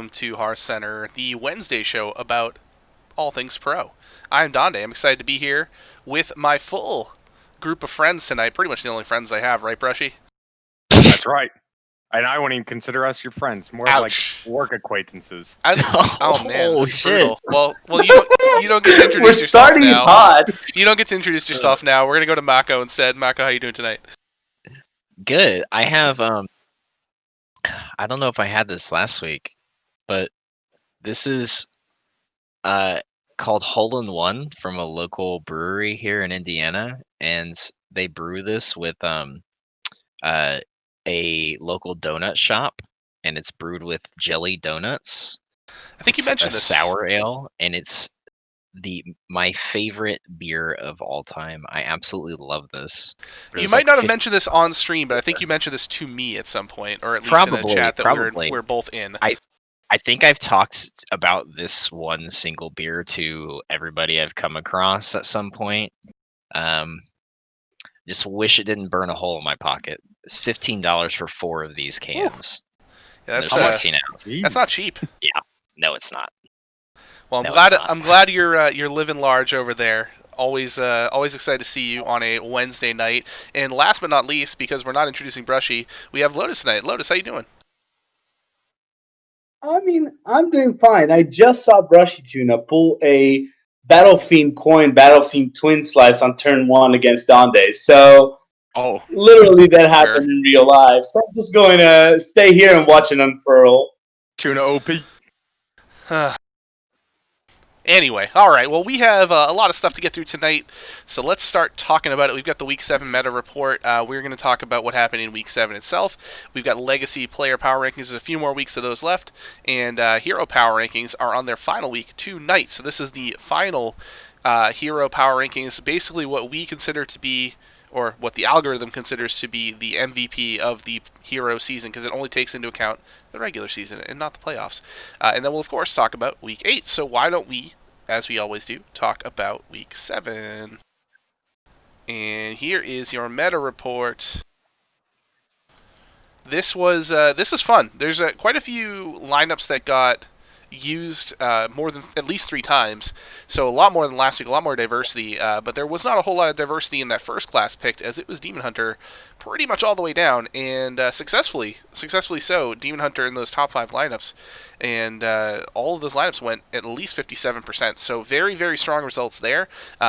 welcome to Hearthcenter, the Wednesday show about all things pro. I'm Donde. I'm excited to be here with my full group of friends tonight. Pretty much the only friends I have, right, Brushy? That's right. And I won't even consider us your friends. More like work acquaintances. Oh man, that's shit. brutal. Well, you don't get to introduce We're yourself starting now. hot. You don't get to introduce yourself now. We're gonna go to Mako instead. Mako, how you doing tonight? Good. I have I don't know if I had this last week, but this is called Hole in One from a local brewery here in Indiana, and they brew this with a local donut shop, and it's brewed with jelly donuts. I think It's you mentioned a this. sour ale, and it's my favorite beer of all time. I absolutely love this. You might not have mentioned this on stream, but I think you mentioned this to me at some point, or at least in a chat that we're both in. I think I've talked about this one single beer to everybody I've come across at some point. Just wish it didn't burn a hole in my pocket. It's $15 for 4 of these cans. Yeah, that's 16 ounce. That's not cheap. Yeah, no, it's not. Well, I'm glad you're living large over there. Always excited to see you on a Wednesday night. And last but not least, because we're not introducing Brushy, we have LotusKnight. Lotus, how you doing? I mean, I'm doing fine. I just saw BrushyTuna pull a Battlefiend coin, Battlefiend Twin Slice on turn 1 against Donde. So, literally that happened in real life. So I'm just going to stay here and watch it unfurl. Tuna OP. Anyway, all right. Well, we have a lot of stuff to get through tonight, so let's start talking about it. We've got the Week 7 meta report. We're going to talk about what happened in Week 7 itself. We've got Legacy player power rankings. There's a few more weeks of those left, and Hero power rankings are on their final week tonight. So this is the final Hero power rankings, basically what we consider to be, or what the algorithm considers to be, the MVP of the Hero season, because it only takes into account the regular season and not the playoffs. And then we'll, of course, talk about Week 8. So why don't we, as we always do, talk about Week 7. And here is your meta report. This was fun. There's quite a few lineups that got used more than at least 3 times, so a lot more than last week, a lot more diversity, but there was not a whole lot of diversity in that first class picked, as it was Demon Hunter pretty much all the way down, and successfully so. Demon Hunter in those top 5 lineups, and all of those lineups went at least 57%, so very, very strong results there.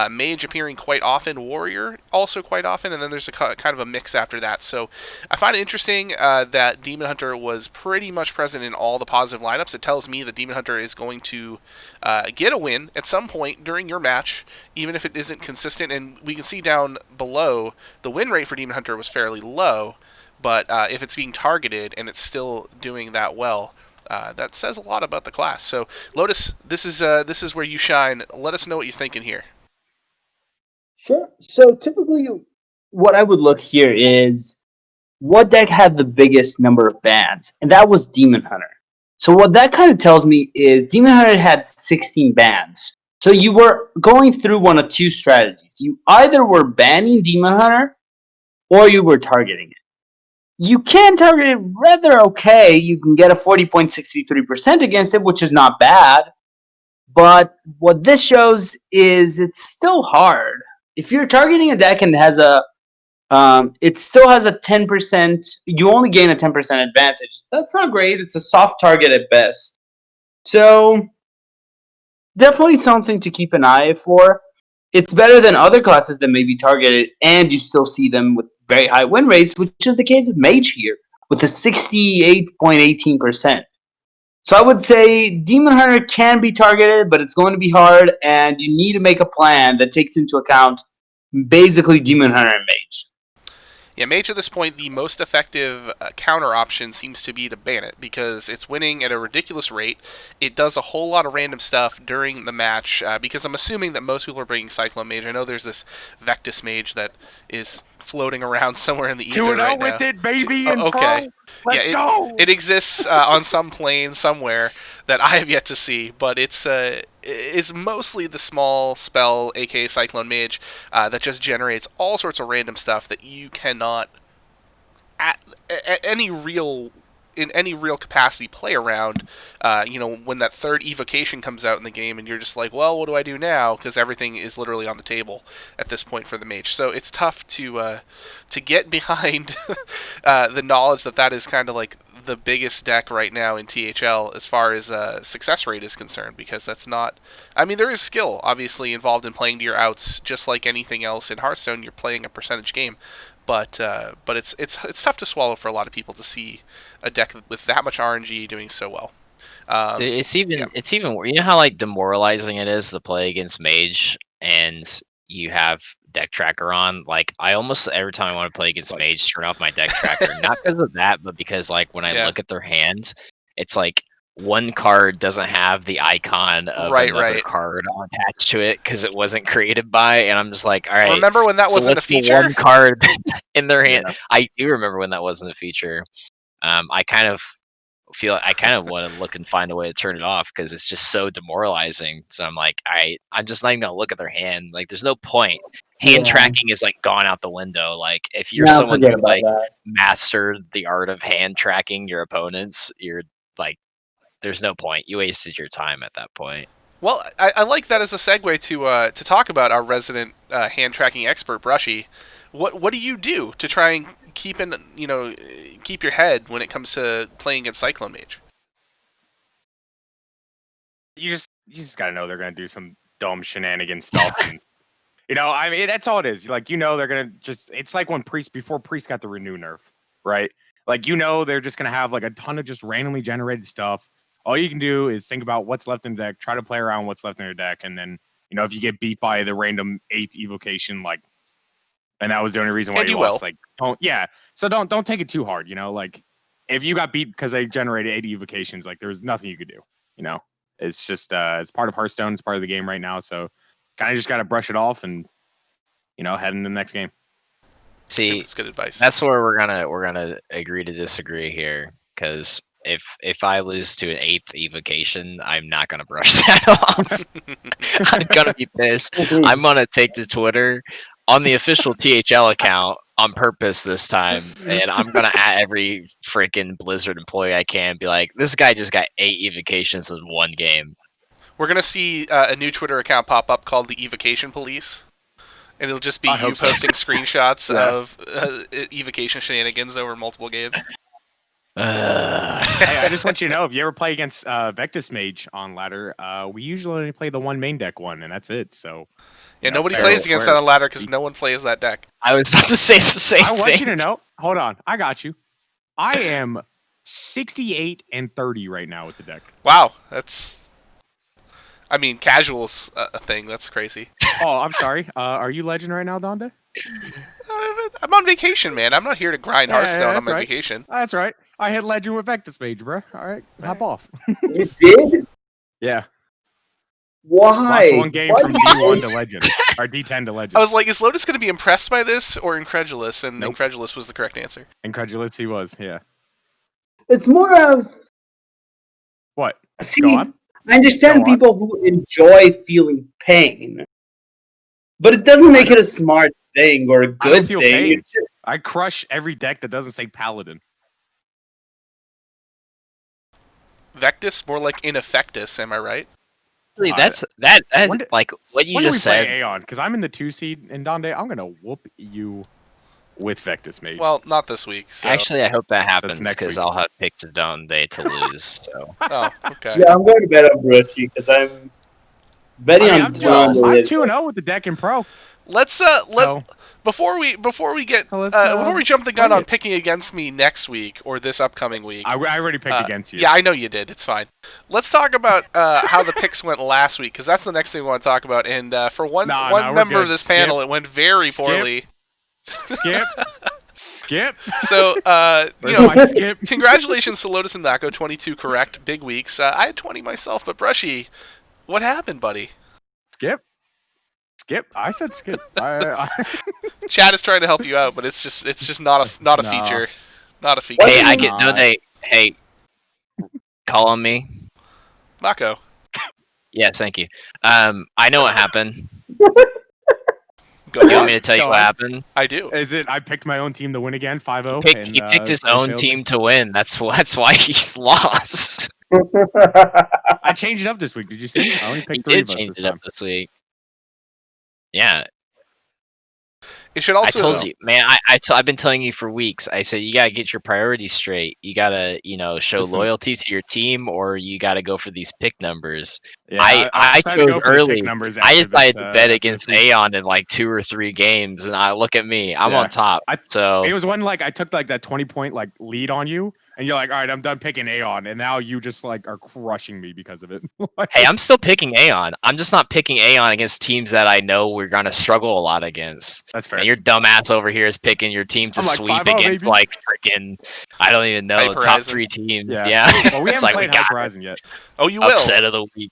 Mage appearing quite often, Warrior also quite often, and then there's a kind of a mix after that. So I find it interesting that Demon Hunter was pretty much present in all the positive lineups. It tells me that Demon Hunter is going to get a win at some point during your match, even if it isn't consistent. And we can see down below, the win rate for Demon Hunter was fairly low, but if it's being targeted and it's still doing that well, that says a lot about the class. So, Lotus, this is where you shine. Let us know what you're thinking here. Sure. So typically, what I would look here is what deck had the biggest number of bans, and that was Demon Hunter. So what that kind of tells me is Demon Hunter had 16 bans. So you were going through one of 2 strategies. You either were banning Demon Hunter, or you were targeting it. You can target it rather okay. You can get a 40.63% against it, which is not bad. But what this shows is it's still hard. If you're targeting a deck and it has it still has a 10%, you only gain a 10% advantage. That's not great. It's a soft target at best. So, definitely something to keep an eye for. It's better than other classes that may be targeted, and you still see them with very high win rates, which is the case of Mage here, with a 68.18%. So I would say Demon Hunter can be targeted, but it's going to be hard, and you need to make a plan that takes into account basically Demon Hunter and Mage. Yeah, Mage at this point, the most effective counter option seems to be to ban it, because it's winning at a ridiculous rate. It does a whole lot of random stuff during the match, because I'm assuming that most people are bringing Cyclone Mage. I know there's this Vectus Mage that is floating around somewhere in the ether right now. With it, baby, and okay. Let's go! It exists on some plane somewhere that I have yet to see, but it's mostly the small spell, aka Cyclone Mage, that just generates all sorts of random stuff that you cannot, at any real in any real capacity play around. When that third evocation comes out in the game, and you're just like, well, what do I do now? Because everything is literally on the table at this point for the mage. So it's tough to get behind the knowledge that is kind of like the biggest deck right now in THL as far as success rate is concerned, because that's not. I mean, there is skill obviously involved in playing to your outs, just like anything else in Hearthstone. You're playing a percentage game, but it's tough to swallow for a lot of people to see a deck with that much RNG doing so well. Dude, it's even you know how like demoralizing it is to play against mage and you have deck tracker on. Like I almost every time I want to play against mage, turn off my deck tracker. Not because of that, but because like when I look at their hand, it's like one card doesn't have the icon of another card attached to it because it wasn't created by, and I'm just like, all right. Remember when that wasn't a feature? The one card in their hand? Yeah. I do remember when that wasn't a feature. I kind of want to look and find a way to turn it off because it's just so demoralizing. So I'm like, I'm just not even gonna look at their hand. Like, there's no point. Hand tracking is like gone out the window. Like, if you're someone who like mastered the art of hand tracking your opponents, you're like, there's no point. You wasted your time at that point. Well, I like that as a segue to talk about our resident hand tracking expert, Brushy. What do you do to try and keep your head when it comes to playing against Cyclone Mage? You just gotta know they're gonna do some dumb shenanigan stuff, and I mean that's all it is. Like they're gonna it's like when before Priest got the renew nerf, right? Like they're just gonna have like a ton of just randomly generated stuff. All you can do is think about what's left in the deck, try to play around what's left in your deck, and then if you get beat by the random 8th evocation, like. And that was the only reason why you lost. Like, so don't take it too hard. Like if you got beat because they generated 80 evocations, like there's nothing you could do. It's just it's part of Hearthstone. It's part of the game right now. So kind of just got to brush it off and head into the next game. See, that's good advice. That's where we're gonna agree to disagree here, because if I lose to an 8th evocation, I'm not gonna brush that off. I'm gonna be pissed. I'm gonna take to Twitter on the official THL account on purpose this time, and I'm gonna at every freaking Blizzard employee I can, be like, this guy just got 8 evocations in one game. We're gonna see a new Twitter account pop up called the Evocation Police, and it'll just be you posting screenshots of evocation shenanigans over multiple games. Hey, I just want you to know, if you ever play against Vectus Mage on ladder, we usually only play the one main deck one, and that's it. So. Yeah, nobody plays against that on ladder because no one plays that deck. I was about to say the same thing. I want you to know. Hold on, I got you. I am 68-30 right now with the deck. Wow, that's. I mean, casual's a thing. That's crazy. Oh, I'm sorry. Are you legend right now, Donde? I'm on vacation, man. I'm not here to grind Hearthstone on my vacation. That's right. I hit legend with Vectus Mage, bro. All right, hop off. You did? Yeah. Why? Lost one game from D1 to Legend, or D10 to Legend. I was like, is Lotus going to be impressed by this or incredulous? And incredulous was the correct answer. Incredulous he was, yeah. It's more of... What? See, I understand people who enjoy feeling pain, but it doesn't make it a smart thing or a good thing. Pain. It's just... I crush every deck that doesn't say Paladin. Vectus, more like Ineffectus, am I right? That's like what you just said. Aeon, because I'm in the 2 seed in Donde. I'm gonna whoop you with Vectus Mage. Well, not this week. So. Actually, I hope that happens because I'll have picked a Donde to lose. So. Oh, okay. Yeah, I'm going to bet on Brushy because I'm betting on Donde. I'm 2-0 with the deck in Pro. Let's before we jump the gun on picking against me next week or this upcoming week. I already picked against you. Yeah, I know you did. It's fine. Let's talk about how the picks went last week, because that's the next thing we want to talk about. And for one member of this panel, it went very poorly. Skip. So skip? Congratulations to LotusKnight, 22 correct, big weeks. I had 20 myself, but Brushy, what happened, buddy? Skip. I said skip. Chad is trying to help you out, but it's just not a feature. Not a feature. Hey, I get donate. Hey, call on me, Mako. Yes, thank you. I know what happened. Go You want on. me to tell you Go what on. happened? I do. Is it? I picked my own team to win again, 5-0. He picked his own team to win. That's why he's lost. I changed it up this week. Did you see? I only He picked 3 did of us change this it up time. this week. Yeah, It should I also. told you, man. I've been telling you for weeks. I said you gotta get your priorities straight. You gotta, show Listen. loyalty to your team, or you gotta go for these pick numbers. Yeah, I decided to chose go for the pick early. numbers I after decided this, to bet after against this week. Aeon in like 2 or 3 games, and I look at me. I'm Yeah. on top. So It was when like I took like that 20-point like lead on you, and you're like, all right, I'm done picking Aeon, and now you just like are crushing me because of it. Like, hey, I'm still picking Aeon. I'm just not picking Aeon against teams that I know we're gonna struggle a lot against. that's fair. And your dumbass over here is picking your team to I'm like, sweep 5-0, against baby. like freaking I don't even know Hyper top Horizon. 3 teams. Yeah. Yeah. Well, we It's haven't like we played got Hyper Horizon yet. Oh, you will. upset of the week.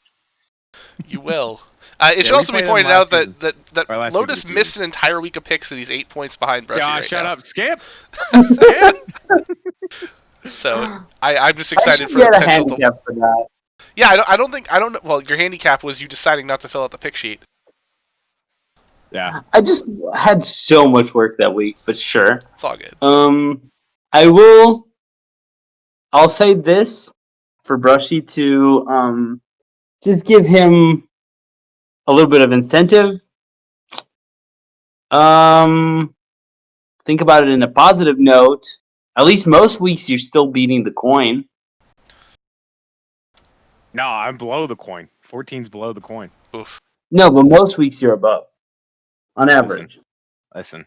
You will. It should we also be played them pointed last out season. that Or last week of Lotus the missed season. an entire week of picks, and he's 8 points behind Brushy Yeah, right shut now. up, Skip. Skip. So I'm just I excited should for the get a potential to. handicap for that. Yeah, I don't think. Well, your handicap was you deciding not to fill out the pick sheet. Yeah. I just had so much work that week, but sure. It's all good. I'll say this for Brushy to just give him a little bit of incentive. Think about it in a positive note. At least most weeks you're still beating the coin. No, I'm below the coin. 14's below the coin. Oof. No, but most weeks you're above. On average. Listen.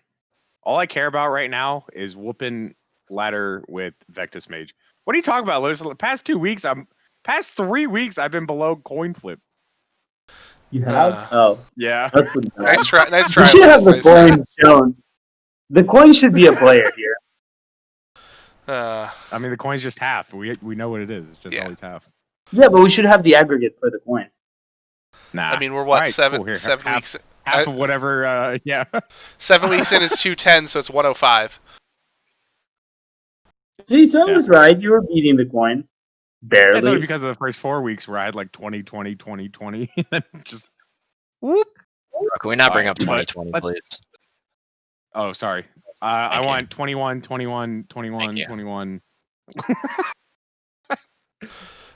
All I care about right now is whooping ladder with Vectus Mage. What are you talking about, Lewis? The past 3 weeks, I've been below coin flip. You have? Yeah. That's pretty bad. Nice try. Nice You try. should have the Nice try. coin shown. The coin should be a player here. I mean, the coin's just half. We know what it is. It's just Yeah. always half. Yeah, but we should have the aggregate for the coin. Nah. I mean, we're what All right, seven cool. Here, seven half, weeks. Half of whatever. Yeah. 7 weeks in is 210, so it's 105. See, so I Yeah. was right. You were beating the coin. Barely. That's only because of the first 4 weeks where I had like 20, 20, 20, 20. And then just whoop. Can we not bring Alright, up but 2020, let's- please? Oh, sorry. I Thank you. want 21, 21, 21, Thank you. 21.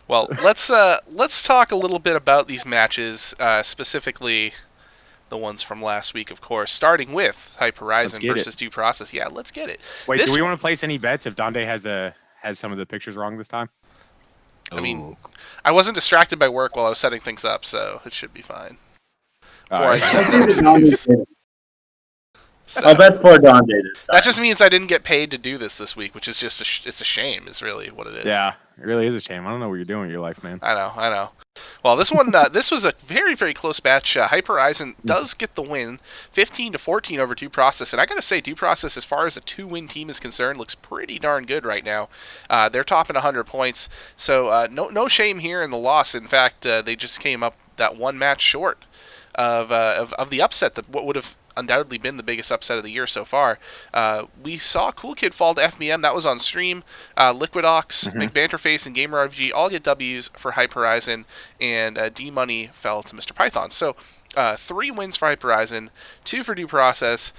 Well, let's talk a little bit about these matches, specifically the ones from last week, of course. Starting with Hyper Horizon get versus Due Process. Yeah, let's get it. Wait, This do we one- want to place any bets if Donde has some of the pictures wrong this time? I mean, Ooh. I wasn't distracted by work while I was setting things up, so it should be fine. Or I Alright. just- I think the Donde did it. So, I'll bet for Donde this time. that just means I didn't get paid to do this week, which is just it's a shame. Is really what it is. Yeah, it really is a shame. I don't know what you're doing with your life, man. I know. Well, this one, this was a very, very close match. Hyper Horizon does get the win, 15-14 over Due Process, and I gotta say, Due Process, as far as a 2-win team is concerned, looks pretty darn good right now. They're topping 100 points, so no shame here in the loss. In fact, they just came up that one match short of the upset, that what would have undoubtedly been the biggest upset of the year so far. We saw Cool Kid fall to FBM. That was on stream. Liquidox, McBanterface, and Gamer RG all get W's for Hyper Horizon, and D Money fell to Mr. Python. So 3 wins for Hyper Horizon, 2 for Due Process.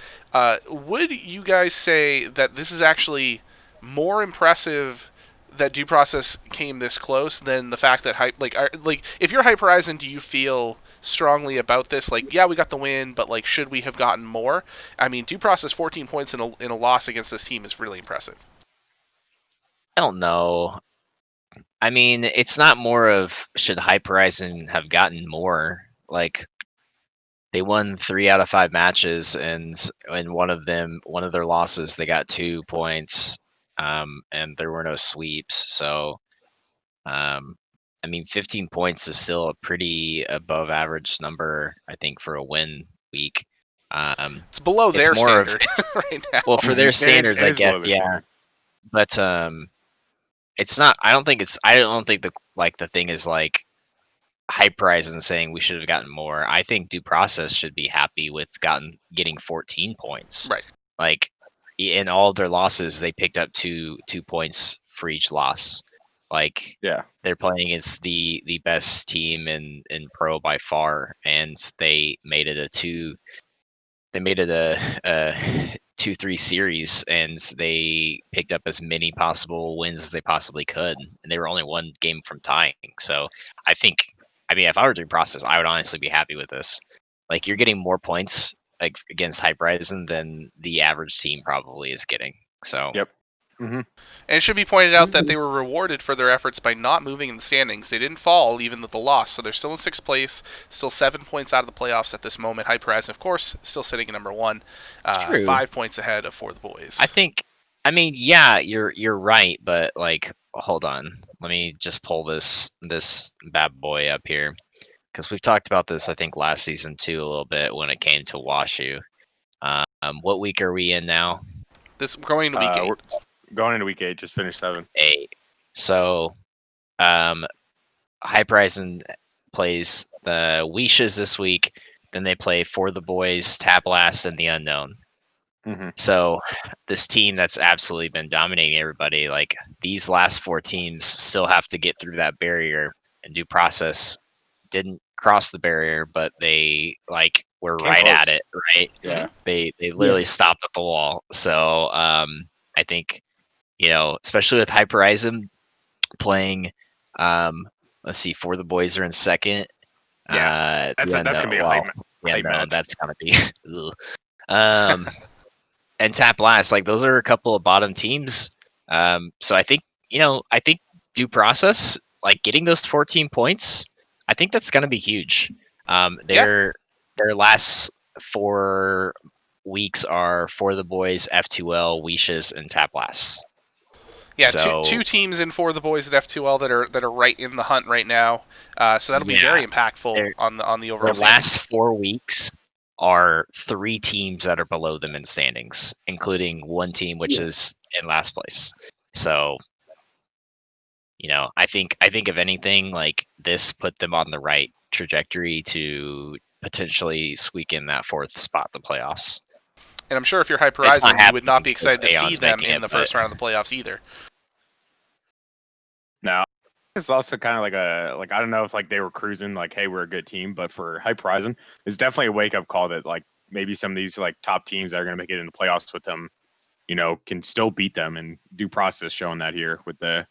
Would you guys say that this is actually more impressive that Due Process came this close than the fact that if you're Hyper Horizon, do you feel strongly about this? Like, yeah, we got the win, but like, should we have gotten more? I mean, Due Process 14 points in a loss against this team is really impressive. I don't know. I mean, it's not more of should Hyper Horizon have gotten more. Like, they won 3 out of 5 matches, and in one of their losses, they got 2 points, and there were no sweeps. So, I mean, 15 points is still a pretty above average number, I think, for a win week. It's below It's their more of- standard right now. Well, for their standards, It I is below guess, their yeah. standard. But it's not. I don't think the thing is like Hyper Horizon saying we should have gotten more. I think Due Process should be happy with getting 14 points. Right. Like, in all of their losses, they picked up two points for each loss. Like, Yeah. they're playing against the best team in pro by far, and they made it a they made it a 2-3 series, and they picked up as many possible wins as they possibly could, and they were only one game from tying. So I mean, if I were doing process, I would honestly be happy with this. Like, you're getting more points like against Hyperizon than the average team probably is getting. So Yep. Mm-hmm. And it should be pointed out that they were rewarded for their efforts by not moving in the standings. They didn't fall even with the loss, so they're still in 6th place, still 7 points out of the playoffs at this moment. Hyperizon, of course, still sitting at number 1, True. 5 points ahead of For the Boys. I mean, yeah, you're right, but like, hold on, let me just pull this bad boy up here, because we've talked about this, I think, last season too a little bit when it came to WashU. What week are we in now? This going into week 8. We're going into week 8, just finished 7. 8. So, Hyperizon plays the Weishes this week. Then they play For the Boys, Tablas, and the Unknown. Mm-hmm. So this team that's absolutely been dominating everybody, like, these last 4 teams still have to get through that barrier, and Due Process didn't cross the barrier, but they like were Came right close. at it, right? Yeah. They literally stopped at the wall. So I think, especially with Hyperizon playing, let's see, For the Boys are in 2nd. Yeah, that's gonna be a hype match. That's gonna be and Tap Last, like, those are a couple of bottom teams. So I think Due Process, like, getting those 14 points, I think that's gonna be huge. Their last 4 weeks are For the Boys, F2L, Weishes, and Tap Last. Yeah, so, two teams in For the Boys at F2L that are right in the hunt right now. So that'll be very impactful on the overall. The last 4 weeks are 3 teams that are below them in standings, including one team which is in last place. So, I think if anything, like, this put them on the right trajectory to potentially squeak in that 4th spot in the playoffs. And I'm sure if you're Hyperizon, you would not be excited to see them in the first round of the playoffs either. No, it's also kind of like I don't know if like they were cruising like, hey, we're a good team, but for Hyperizon, it's definitely a wake up call that like maybe some of these like top teams that are going to make it in the playoffs with them, can still beat them, and Due Process showing that here with the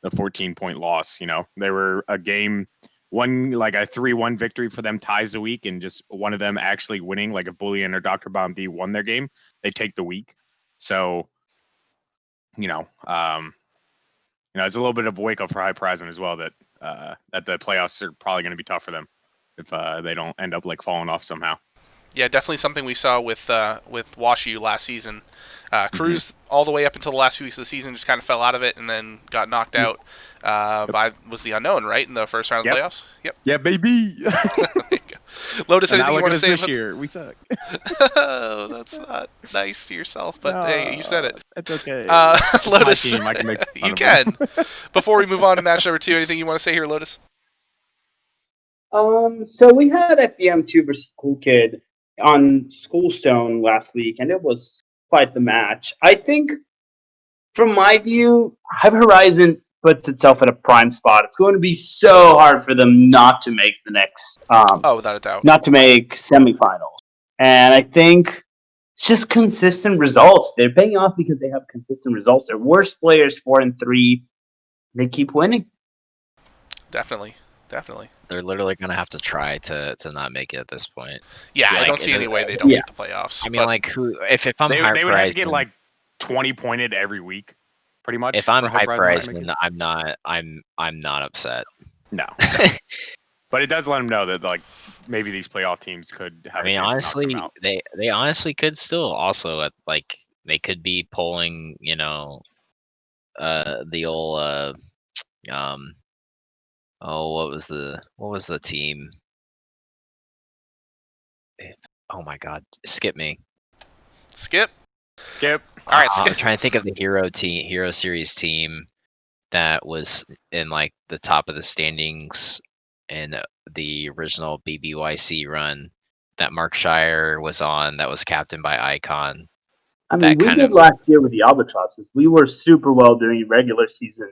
14-point loss. They were a game one, like a 3-1 victory for them ties a week, and just one of them actually winning, like a Boolean or Dr. Bomb D won their game, they take the week. So, it's a little bit of a wake up for Hyperizon as well that the playoffs are probably going to be tough for them if they don't end up like falling off somehow. Yeah, definitely something we saw with WashU last season. Cruz all the way up until the last few weeks of the season just kind of fell out of it and then got knocked out by was the Unknown, right, in the first round of the playoffs. Yep. Yeah, baby. There you go. Lotus, anything you want to say this year? We suck. Oh, that's not nice to yourself, but hey, you said it. It's okay. Lotus, team. I can make fun you of can. Before we move on to match number 2, anything you want to say here, Lotus? So we had FBM2 versus Cool Kid on Schoolstone last week, and it was quite the match. I think, from my view, Hyperizon puts itself at a prime spot. It's going to be so hard for them not to make the next, without a doubt, not to make semifinals. And I think it's just consistent results. They're paying off because they have consistent results. Their worst players, 4 and 3, they keep winning. Definitely. They're literally gonna have to try to not make it at this point. Yeah, I don't see any way they don't make the playoffs. I mean, like, who? If I'm Hyperizon, they would have to get like 20 pointed every week, pretty much. If I'm Hyperizon, I'm not upset. No. But it does let them know that like maybe these playoff teams could have. I mean, honestly, they honestly could still also like they could be pulling, the old what was the team? Oh my God, skip me. Skip. All right, skip. I'm trying to think of the Hero Series team that was in like the top of the standings in the original BBYC run that Mark Shire was on. That was captained by Icon. I mean, we did last year with the Albatrosses. We were super well during regular season,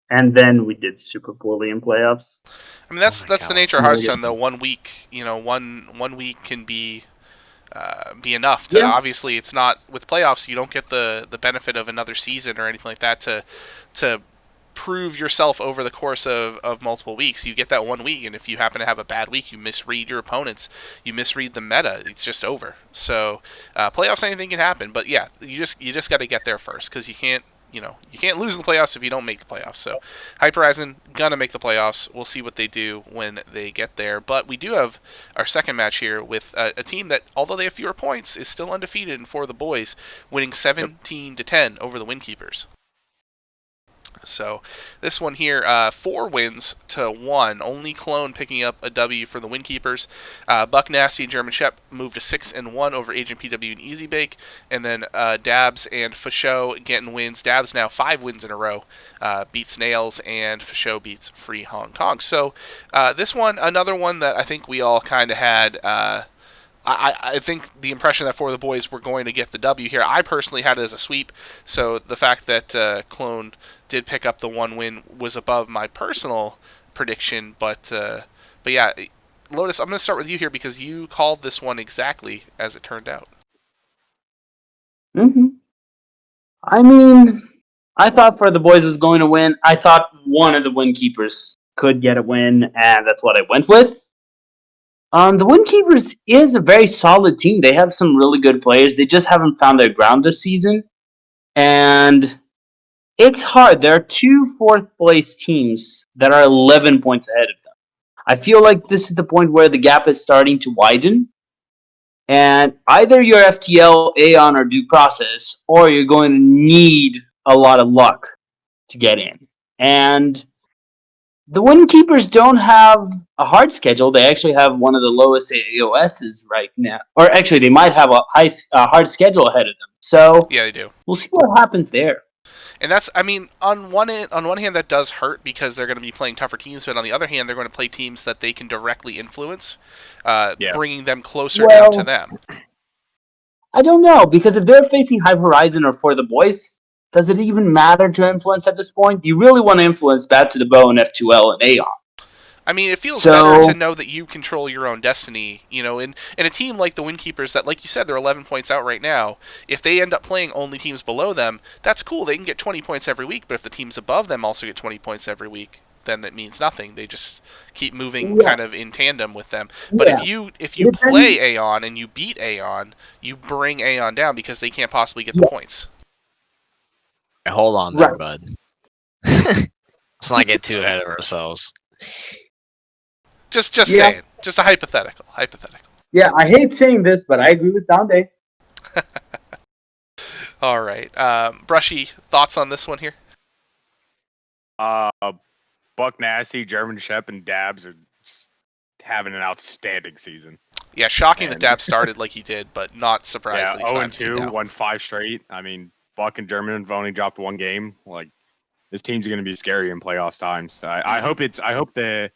and then we did super poorly in playoffs. I mean, that's the nature of Hearthstone, though. 1 week, one week can be be enough to. Yeah. Obviously, it's not with playoffs. You don't get the benefit of another season or anything like that to prove yourself over the course of multiple weeks. You get that 1 week, and if you happen to have a bad week, you misread your opponents, you misread the meta, it's just over. So playoffs, anything can happen. But yeah, you just got to get there first, because you can't lose in the playoffs if you don't make the playoffs. So Hyperizon gonna make the playoffs. We'll see what they do when they get there. But we do have our second match here with a team that, although they have fewer points, is still undefeated, and for the boys, winning 17-10 over the Windkeepers. So this one here, 4 wins to 1. Only Clone picking up a W for the Windkeepers. Buck Nasty and German Shep moved to 6-1 over Agent PW and Easy Bake. And then Dabs and Fasho getting wins. Dabs now 5 wins in a row. Beats Nails, and Fasho beats Free Hong Kong. So this one, another one that I think we all kind of had... I think the impression that for the boys we're going to get the W here. I personally had it as a sweep, so the fact that Clone did pick up the 1 win was above my personal prediction. But yeah, Lotus, I'm going to start with you here because you called this one exactly as it turned out. Mm-hmm. I mean, I thought for the boys was going to win. I thought one of the Windkeepers could get a win, and that's what I went with. The Windkeepers is a very solid team. They have some really good players. They just haven't found their ground this season. And it's hard. There are 2 fourth-place teams that are 11 points ahead of them. I feel like this is the point where the gap is starting to widen. And either you're FTL, Aeon, or Due Process, or you're going to need a lot of luck to get in. And the Windkeepers don't have a hard schedule. They actually have one of the lowest AOSs right now. Or actually, they might have a hard schedule ahead of them. So Yeah, they do. We'll see what happens there. And that's, I mean, on one hand, that does hurt because they're going to be playing tougher teams, but on the other hand, they're going to play teams that they can directly influence, bringing them closer down to them. I don't know, because if they're facing High Horizon or For the Boys, does it even matter to influence at this point? You really want to influence Bad to the Bone, F2L, and Aeon. I mean, it feels better to know that you control your own destiny, in a team like the Windkeepers that, like you said, they're 11 points out right now. If they end up playing only teams below them, that's cool. They can get 20 points every week, but if the teams above them also get 20 points every week, then that means nothing. They just keep moving kind of in tandem with them. But if you play Aeon and you beat Aeon, you bring Aeon down because they can't possibly get the points. Hold on there, bud. Let's not get too ahead of ourselves. Just saying. Just a hypothetical. Yeah, I hate saying this, but I agree with Donde. All right. Brushy, thoughts on this one here? Buck Nasty, German Shep, and Dabs are just having an outstanding season. Yeah, shocking that Dabs started like he did, but not surprised. Yeah, 0-2, won 5 straight. I mean, Buck and German have only dropped 1 game. Like, this team's going to be scary in playoffs times. So I hope the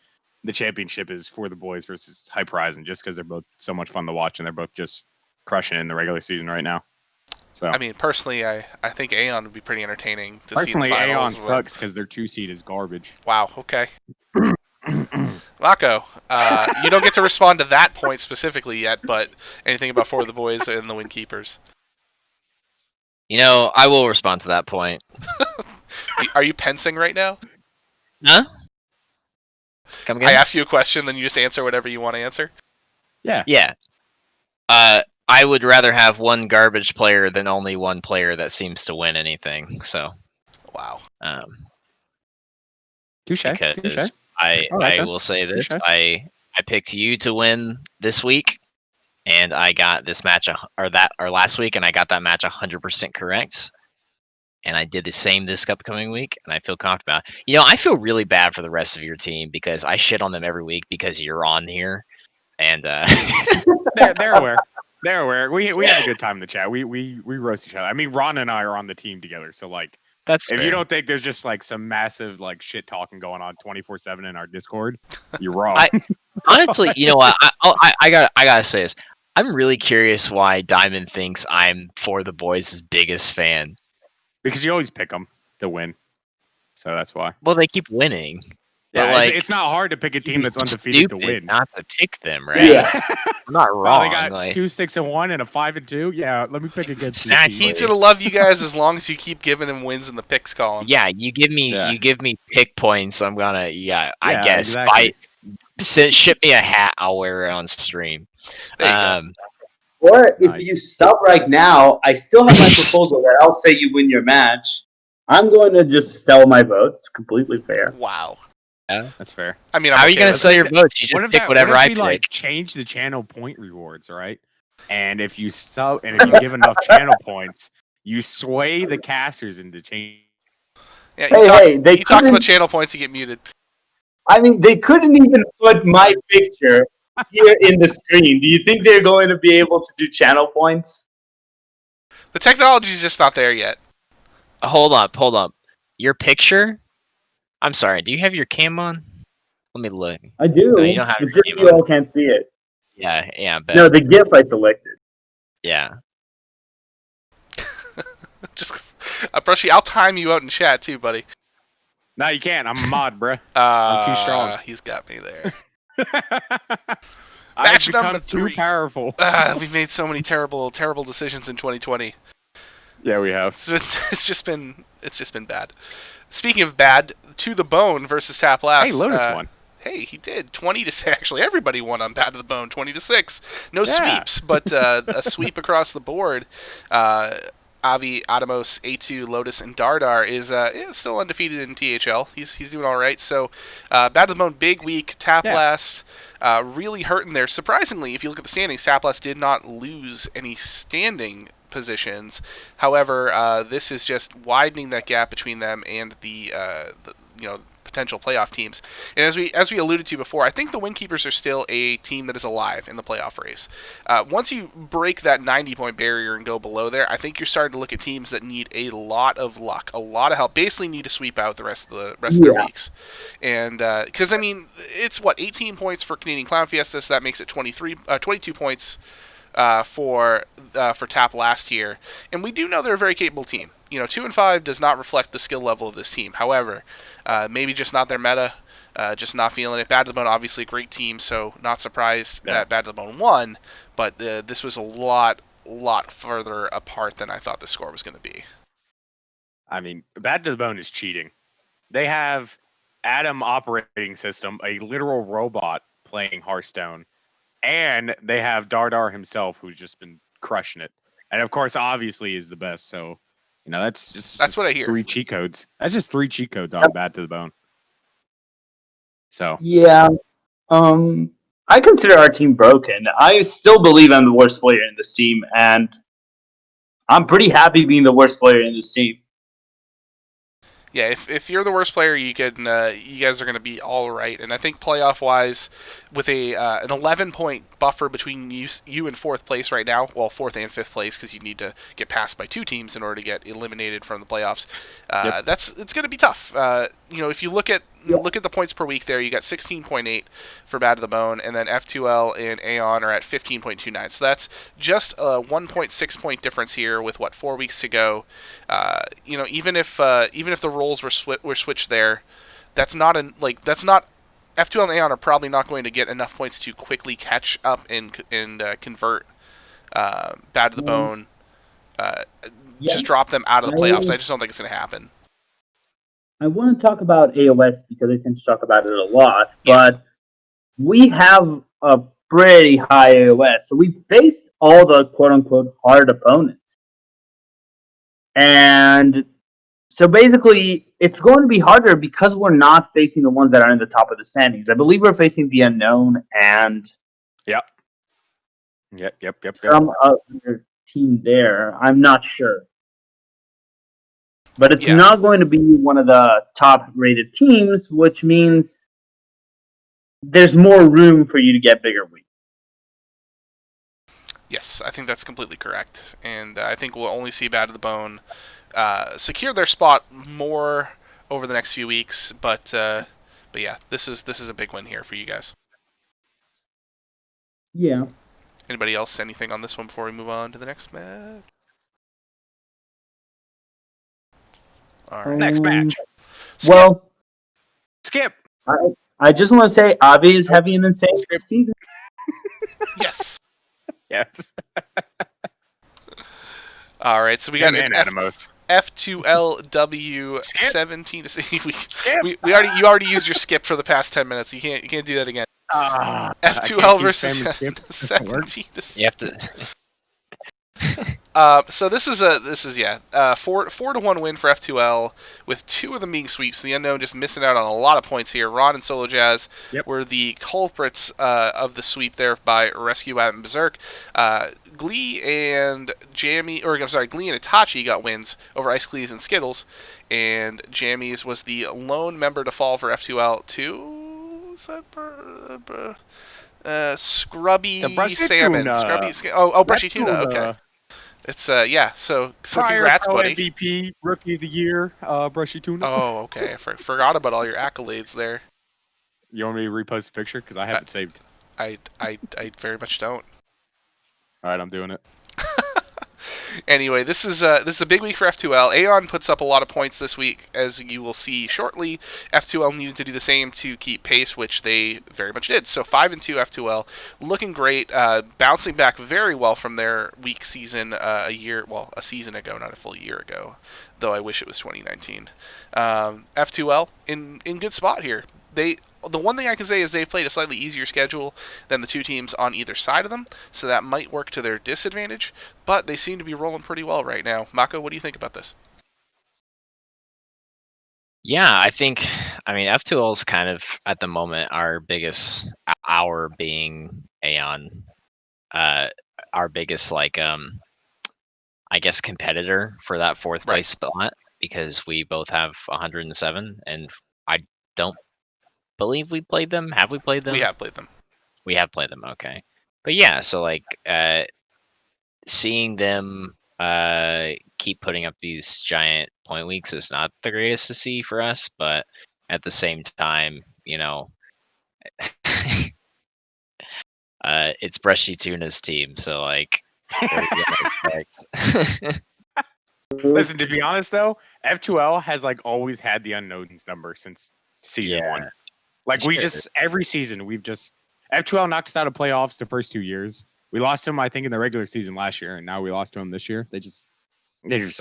championship is For the Boys versus Hype Horizon, just because they're both so much fun to watch and they're both just crushing in the regular season right now. So I mean, personally, I think Aeon would be pretty entertaining to see. Personally, Aeon sucks because their 2 seed is garbage. Wow. Okay. Mako, you don't get to respond to that point specifically yet, but anything about For the Boys and the Windkeepers? I will respond to that point. Are you pensing right now? Huh? Come again? I ask you a question, then you just answer whatever you want to answer? Yeah. Yeah. I would rather have 1 garbage player than only 1 player that seems to win anything. So. Wow. Touche. Because I will say this: I picked you to win this week, and I got this match or last week, and I got that match 100% correct. And I did the same this upcoming week, and I feel confident about it. I feel really bad for the rest of your team because I shit on them every week because you're on here, and they're aware. They're aware. We have a good time in the chat. We roast each other. I mean, Ron and I are on the team together, so like, that's if fair. you don't think there's just like some massive like shit talking going on 24/7 in our Discord, you're wrong. Honestly, you know what? I gotta say this. I'm really curious why Diamond thinks I'm For the Boys' biggest fan. Because you always pick them to win, so that's why. Well, they keep winning. But, Yeah, like, it's not hard to pick a team it's that's undefeated to stupid win. not to pick them, right? Yeah. I'm not Well, wrong. they got like, 2-6-1 and a 5-2. Yeah, let me pick against these Exactly. teams. He's gonna love you guys as long as you keep giving him wins in the picks column. yeah, you give me pick points. I'm gonna I Yeah, guess exactly. ship me a hat. I'll wear it on stream. There you go. Or if Nice. you sub right now, I still have my proposal that I'll say you win your match. I'm going to just sell my votes. Completely fair. Wow. That's fair. I mean, How are you gonna with sell it. your votes? You just pick whatever what if I we pick. like change the channel point rewards, right? And if you sub and if you give enough channel points, you sway the casters into change. Yeah, They you talked couldn't- about channel points, you get muted. I mean, they couldn't even put my picture here in the screen. Do you think they're going to be able to do channel points? The technology's just not there yet. Hold up. Your picture? I'm sorry. Do you have your cam on? Let me look. I do. No, you don't have It's your just cam you on. all can't see it. Yeah, I bet. No, the GIF I selected. Yeah. Just, Brushy, I'll time you out in chat too, buddy. No, you can't. I'm a mod, bruh. I'm too strong. He's got me there. I've Match become number too 3. powerful. We've made so many terrible decisions in 2020. Yeah, we have. It's just been bad. Speaking of bad, To The Bone versus Tap Last. Hey, Lotus won. Hey, he did 20-6. Actually, everybody won on Bad to the Bone, 20-6. No Yeah. sweeps, but a sweep across the board. Avi, Atomos, A2, Lotus, and Dardar is still undefeated in THL. He's doing all right. So, Bad to the Bone, big week. Tap Last really hurting there. Surprisingly, if you look at the standings, Tap Last did not lose any standing positions. However, this is just widening that gap between them and the potential playoff teams. And as we alluded to before, I think the Windkeepers are still a team that is alive in the playoff race. Once you break that 90-point barrier and go below there, I think you're starting to look at teams that need a lot of luck, a lot of help. Basically, need to sweep out the rest of their weeks. And because I mean, it's 18 points for Canadian Clown Fiesta, so that makes it 22 points. For Tap last year, and we do know they're a very capable team. 2-5 does not reflect the skill level of this team. However, maybe just not their meta, just not feeling it. Bad to the Bone, obviously a great team, so not surprised that Bad to the Bone won. But this was a lot further apart than I thought the score was going to be. I mean, Bad to the Bone is cheating. They have Atom operating system, a literal robot playing Hearthstone. And they have Dardar himself, who's just been crushing it. And of course, obviously, is the best. So, that's just what I hear. 3 cheat codes. That's just 3 cheat codes on Bad to the Bone. So Yeah. I consider our team broken. I still believe I'm the worst player in this team, and I'm pretty happy being the worst player in this team. Yeah, if you're the worst player, you guys are going to be all right. And I think playoff wise, with an 11-point buffer between you and 4th place right now, well, 4th and 5th place, because you need to get passed by 2 teams in order to get eliminated from the playoffs. It's going to be tough. If you look at the points per week there, you got 16.8 for Bad to the Bone, and then F2L and Aeon are at 15.29. So that's just a 1.6 point difference here with 4 weeks to go. Even if the roles were switched there, that's not F2L and Aeon are probably not going to get enough points to quickly catch up and convert Bad to the Bone. Just drop them out of the playoffs. I just don't think it's going to happen. I want to talk about AOS because I tend to talk about it a lot, but we have a pretty high AOS, so we faced all the quote-unquote hard opponents. And so basically, it's going to be harder because we're not facing the ones that are in the top of the standings. I believe we're facing the Unknown and Yep. some other team there. I'm not sure. But it's not going to be one of the top-rated teams, which means there's more room for you to get bigger wins. Yes, I think that's completely correct. And I think we'll only see Bad to the Bone secure their spot more over the next few weeks. But yeah, this is a big win here for you guys. Yeah. Anybody else? Anything on this one before we move on to the next match? All right. Next match. Skip. Skip. I just want to say, Avi is having an insane season. Yes. Yes. All right, so we got an Atomos. F2LW Skip. 17 to see. Skip. You already used your skip for the past 10 minutes. You can't do that again. F2L versus 17 to 6. You have to. So this is 4-1 win for F2L with 2 of them being sweeps. The Unknown just missing out on a lot of points here. Ron and Solo Jazz were the culprits of the sweep there by Rescue and Berserk. Glee and Glee and Itachi got wins over Ice Cleese and Skittles, and Jammies was the lone member to fall for F2L. Scrubby Salmon. BrushyTuna. Okay. It's So congrats, Pro buddy. MVP, Rookie of the Year, BrushyTuna. Oh, okay. I forgot about all your accolades there. You want me to repost a picture because I have it saved? I very much don't. All right, I'm doing it. Anyway, this is a big week for F2L. Aeon puts up a lot of points this week, as you will see shortly. F2L needed to do the same to keep pace, which they very much did. So 5-2 F2L, looking great, bouncing back very well from their weak season a season ago, not a full year ago. Though I wish it was 2019. F2L in good spot here. The one thing I can say is they've played a slightly easier schedule than the 2 teams on either side of them, so that might work to their disadvantage, but they seem to be rolling pretty well right now. Mako, what do you think about this? Yeah, I mean, F2L's kind of, at the moment, our being Aeon, our biggest, I guess, competitor for that 4th place spot, because we both have 107, and I don't believe we played them. Have we played them? We have played them. We have played them, okay. But yeah, so seeing them keep putting up these giant point weeks is not the greatest to see for us, but at the same time, it's BrushyTuna's team, so what are you gonna expect? Listen, to be honest though, F2L has always had the unknowns number since season 1. Every season F2L knocked us out of playoffs the first 2 years. We lost to them, I think, in the regular season last year, and now we lost to them this year. They just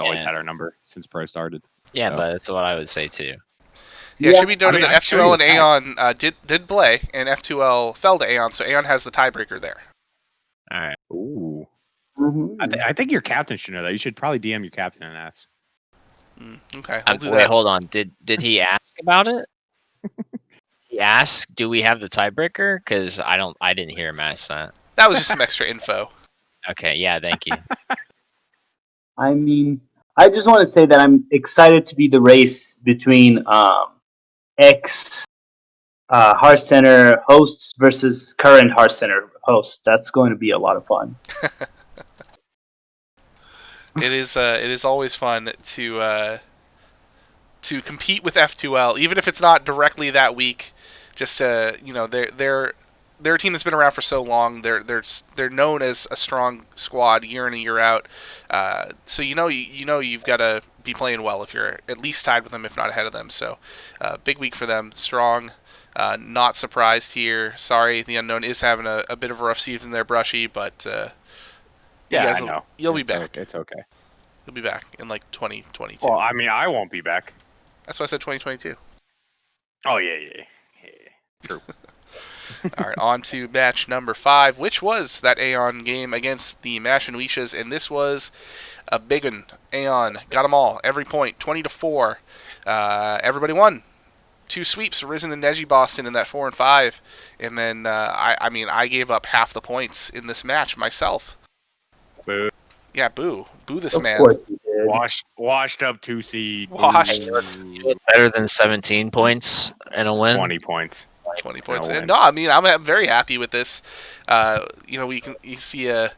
always had our number since Pro started. Yeah, but that's what I would say too. Yeah, it should be noted that F2L and Aeon did play, and F2L fell to Aeon, so Aeon has the tiebreaker there. All right. Ooh. I think your captain should know that. You should probably DM your captain and ask. Okay, wait, hold on. Did he ask about it? He asked, "Do we have the tiebreaker?" Because I didn't hear him ask that. That was just some extra info. Okay, yeah, thank you. I mean, I just want to say that I'm excited to be the race between ex Hearthcenter hosts versus current Hearthcenter hosts. That's going to be a lot of fun. It is always fun to compete with F2L, even if it's not directly that week. Just they're a team that's been around for so long. They're known as a strong squad year in and year out. So you've got to be playing well if you're at least tied with them, if not ahead of them. So big week for them. Strong. Not surprised here. Sorry, the Unknown is having a bit of a rough season there, Brushy, but I know. You'll be back. It's okay. You'll be back in 2022. Well, I mean, I won't be back. That's why I said 2022. Oh yeah. True. All right, on to match number 5, which was that Aeon game against the Mashinwishas, and this was a big one. Aeon got them all, every point, 20-4. Everybody won. 2 sweeps, Risen and Neji Boston in that 4 and 5, and then I gave up half the points in this match myself. Boo. Yeah, boo this Of man. course you did. Washed up 2 seed. Washed. It was better than 17 points in a win. 20 points. 20 points. And no, I mean I'm very happy with this. You can see a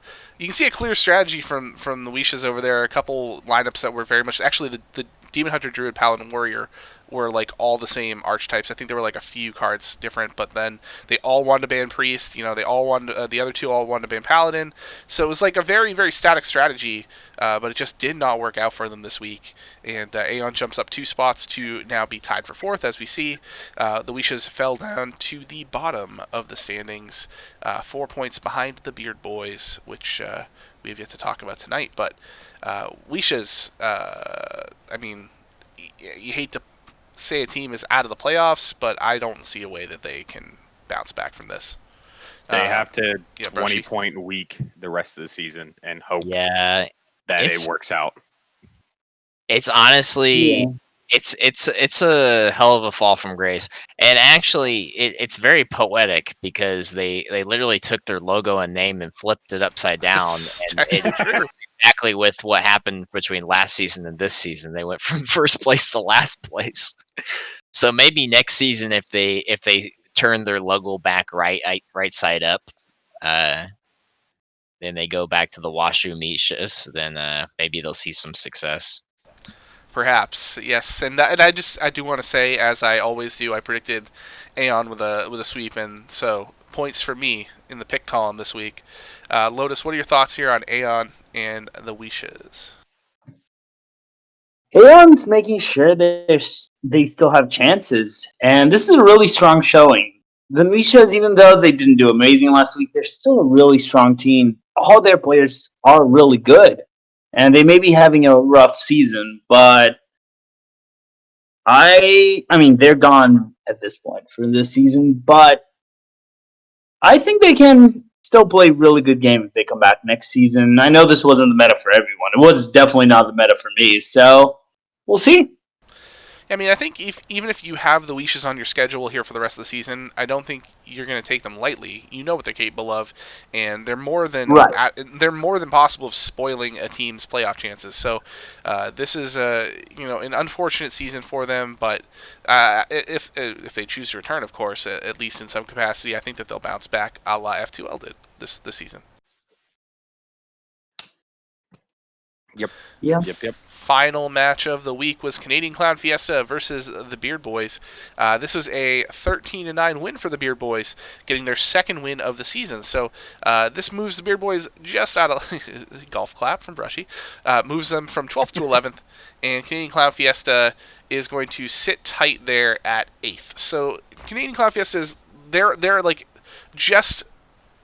clear strategy from the Wishas over there. A couple lineups that were very much actually the Demon Hunter, Druid, Paladin, Warrior were like all the same archetypes. I think there were like a few cards different, but then they all wanted to ban Priest. They all wanted the other two all wanted to ban Paladin. So it was like a very very static strategy, but it just did not work out for them this week. And Aeon jumps up 2 spots to now be tied for 4th, as we see. The Wishas fell down to the bottom of the standings, 4 points behind the Beard Boys, which we have yet to talk about tonight. But Wishas, I mean, you hate to say a team is out of the playoffs, but I don't see a way that they can bounce back from this. They have to yeah, 20-point week the rest of the season and hope Yeah, that it works out. it's honestly it's a hell of a fall from grace, and actually it's very poetic because they literally took their logo and name and flipped it upside down, and it goes exactly with what happened between last season and this season. They went from first place to last place. So maybe next season, if they turn their logo back right side up, then they go back to the Washu Mishas, then maybe they'll see some success. Perhaps, yes, and I do want to say, as I always do, I predicted Aeon with a sweep, and so points for me in the pick column this week. Lotus, what are your thoughts here on Aeon and the Wishas? Aeon's making sure they still have chances, and this is a really strong showing. The Mishas, even though they didn't do amazing last week, they're still a really strong team. All their players are really good, and they may be having a rough season, but I mean, they're gone at this point for this season, but I think they can still play really good game if they come back next season. I know this wasn't the meta for everyone. It was definitely not the meta for me, so we'll see. I mean, I think even if you have the Wishas on your schedule here for the rest of the season, I don't think you're going to take them lightly. You know what they're capable of, and they're more than possible of spoiling a team's playoff chances. So this is an unfortunate season for them, but if they choose to return, of course, at least in some capacity, I think that they'll bounce back, a la F2L did this season. Yep. Final match of the week was Canadian Clown Fiesta versus the Beard Boys. This was a 13-9 win for the Beard Boys, getting their second win of the season. So this moves the Beard Boys just out of golf clap from Brushy, moves them from 12th to 11th, and Canadian Clown Fiesta is going to sit tight there at 8th. So Canadian Clown Fiesta is they're like just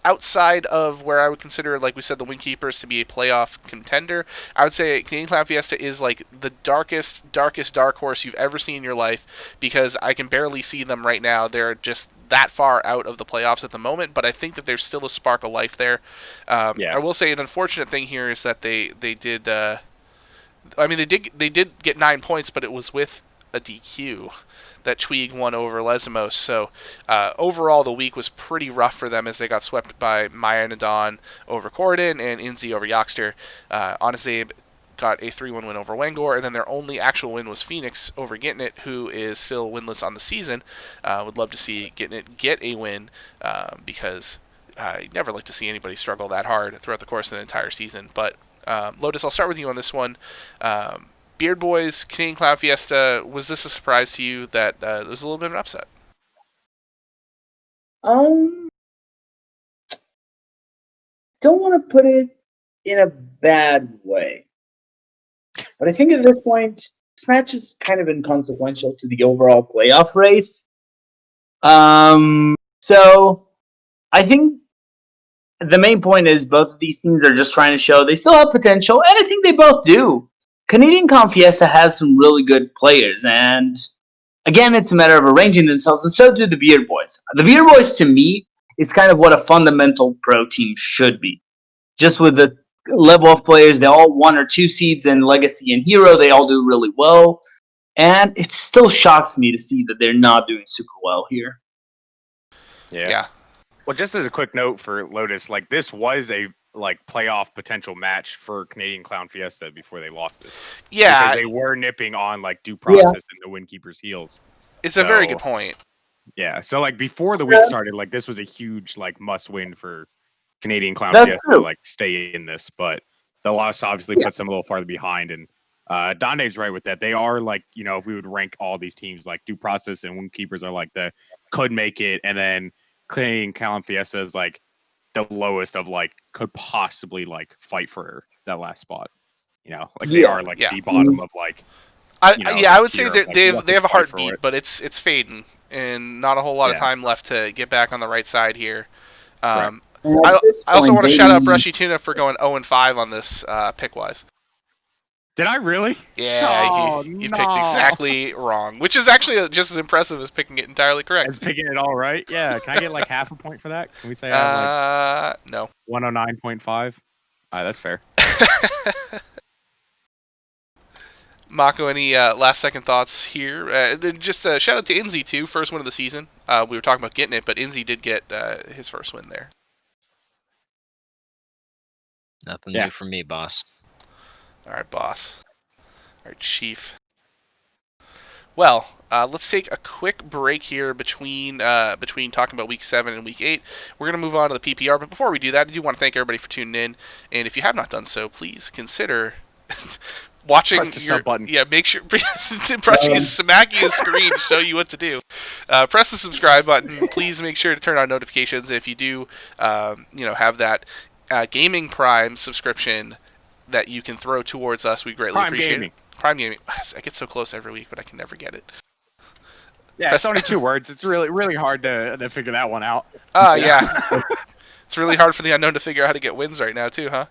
outside of where I would consider, like we said, the Windkeepers to be a playoff contender. I would say Canadian Clown Fiesta is like the darkest dark horse you've ever seen in your life, because I can barely see them right now. They're just that far out of the playoffs at the moment, but I think that there's still a spark of life there. I will say an unfortunate thing here is that they did. They did get 9 points, but it was with a DQ that Tweeg won over Lesmos. So overall, the week was pretty rough for them as they got swept by Maya Nadon over Corden and Inzi over Yoxter. Anazabe got a 3-1 win over Wangor, and then their only actual win was Phoenix over Gitnit, who is still winless on the season. Would love to see Gitnit get a win because I never like to see anybody struggle that hard throughout the course of an entire season. But Lotus, I'll start with you on this one. Beard Boys, Canadian Clown Fiesta, was this a surprise to you that it was a little bit of an upset? Don't want to put it in a bad way, but I think at this point, this match is kind of inconsequential to the overall playoff race. So I think the main point is both of these teams are just trying to show they still have potential, and I think they both do. Canadian Clown Fiesta has some really good players, and again, it's a matter of arranging themselves, and so do the Beard Boys. The Beard Boys, to me, is kind of what a fundamental pro team should be. Just with the level of players, they all 1 or 2 seeds in Legacy and Hero, they all do really well, and it still shocks me to see that they're not doing super well here. Yeah. Well, just as a quick note for Lotus, like this was a playoff potential match for Canadian Clown Fiesta before they lost this. Yeah, because they were nipping on due process and the Windkeepers' heels. It's a very good point. Yeah, so before the week started, this was a huge must win for Canadian Clown Fiesta to stay in this, but the loss obviously puts them a little farther behind, and Donde's right with that. They are like, if we would rank all these teams, like Due Process and Windkeepers are like the could make it, and then Clay and Callum Fiesta is like the lowest of like could possibly like fight for that last spot. They are like the bottom of like. I would say that they have a fight for heartbeat, it. but it's fading, and not a whole lot of time left to get back on the right side here. I also want to shout out BrushyTuna for going 0-5 on this pick-wise. Did I really? Yeah, you picked exactly wrong, which is actually just as impressive as picking it entirely correct. It's picking it all right. Yeah, can I get like half a point for that? Can we say no 109.5? That's fair. Mako, any last second thoughts here? Just shout out to Inzi too, first win of the season. We were talking about getting it, but Inzi did get his first win there. Nothing new from me, boss. All right, boss. All right, chief. Well, let's take a quick break here between talking about Week 7 and Week 8. We're going to move on to the PPR, but before we do that, I do want to thank everybody for tuning in. And if you have not done so, please consider watching press the sub button. Yeah, make sure smacking his screen to show you what to do. Press the subscribe button. Please make sure to turn on notifications. If you do, have that Gaming Prime subscription that you can throw towards us, we greatly appreciate it. Prime Gaming. I get so close every week, but I can never get it. Yeah, it's only 2 words. It's really, really hard to figure that one out. Yeah. It's really hard for the unknown to figure out how to get wins right now, too, huh?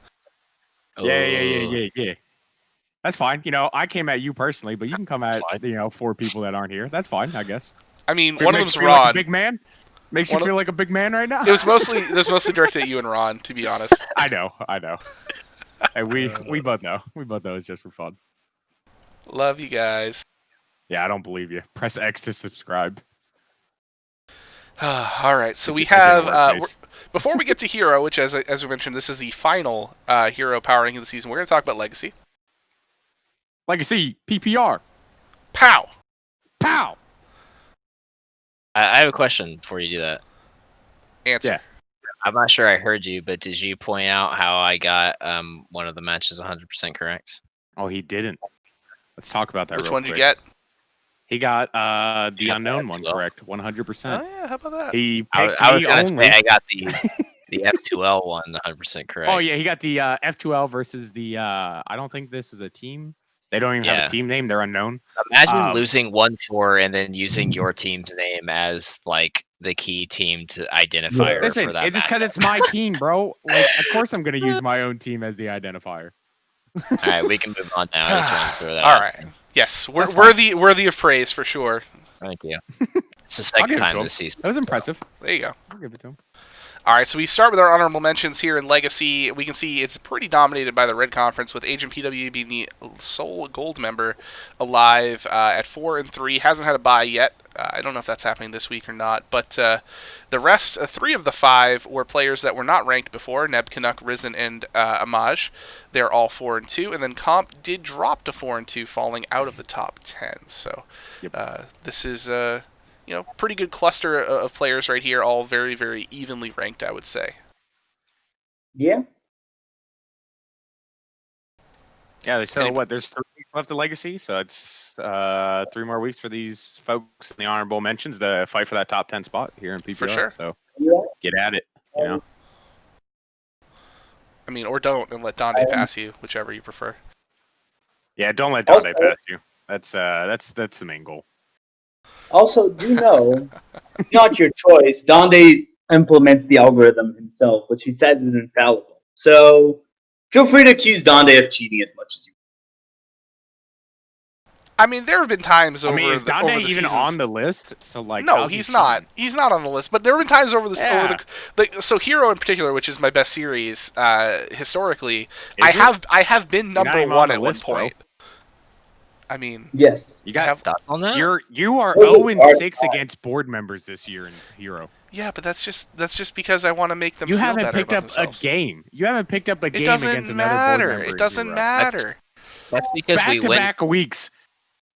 Yeah. That's fine. I came at you personally, but you can come at 4 people that aren't here. That's fine, I guess. I mean, one of them's Ron. Like a big man. Makes you feel like a big man right now. It was mostly directed at you and Ron, to be honest. I know. And we both know. We both know it's just for fun. Love you guys. Yeah, I don't believe you. Press X to subscribe. All right, so we have before we get to Hero, which as we mentioned, this is the final Hero power ranking of the season. We're going to talk about Legacy. Legacy PPR. Pow. I have a question before you do that. Answer. Yeah. I'm not sure I heard you, but did you point out how I got one of the matches 100% correct? Oh, he didn't. Let's talk about that. Which real one quick. did you get? He got the unknown one correct, 100%. Oh yeah, how about that? He picked I was me gonna only. say I got the F2L one 100% correct. Oh yeah, he got the F2L versus the. I don't think this is a team. They don't even have a team name. They're unknown. Imagine losing 1-4 and then using your team's name as like the key team to identifier. Listen, for that it's because it's my team, bro. Like, of course I'm gonna use my own team as the identifier. All right, we can move on now. I just wanted to throw that All out. right. Yes, worthy of praise for sure. Thank you. It's the second time this season. That was impressive. There you go. I'll give it to him. All right, so we start with our honorable mentions here in Legacy. We can see it's pretty dominated by the Red Conference, with Agent PW being the sole gold member alive at 4-3. Hasn't had a bye yet. I don't know if that's happening this week or not, but the rest, 3 of the 5 were players that were not ranked before: Neb, Canuck, Risen, and Amaj. They're all 4-2, and then Comp did drop to 4-2, falling out of the top 10. So this is pretty good cluster of players right here, all very, very evenly ranked, I would say. Yeah. Yeah, they said there's 3 weeks left of Legacy, so it's 3 more weeks for these folks in the honorable mentions to fight for that top 10 spot here in PPR. For sure. So get at it, I mean, or don't, and let Donde pass you, whichever you prefer. Yeah, don't let Donde pass you. That's the main goal. Also, do know, it's not your choice. Donde implements the algorithm himself, which he says is infallible. So feel free to accuse Donde of cheating as much as you I mean, there have been times over. is Donde over the even seasons. on the list? So no, he's not. He's not on the list. But there have been times over so Hero in particular, which is my best series historically. I have been number 1 at one point. Bro. I mean, yes, you got thoughts on that. You are 0-6 against board members this year in Hero. Yeah, but that's just because I want to make them. You feel haven't better picked about up themselves. a game. You haven't picked up a game against another board member. It doesn't matter. That's because we win back weeks.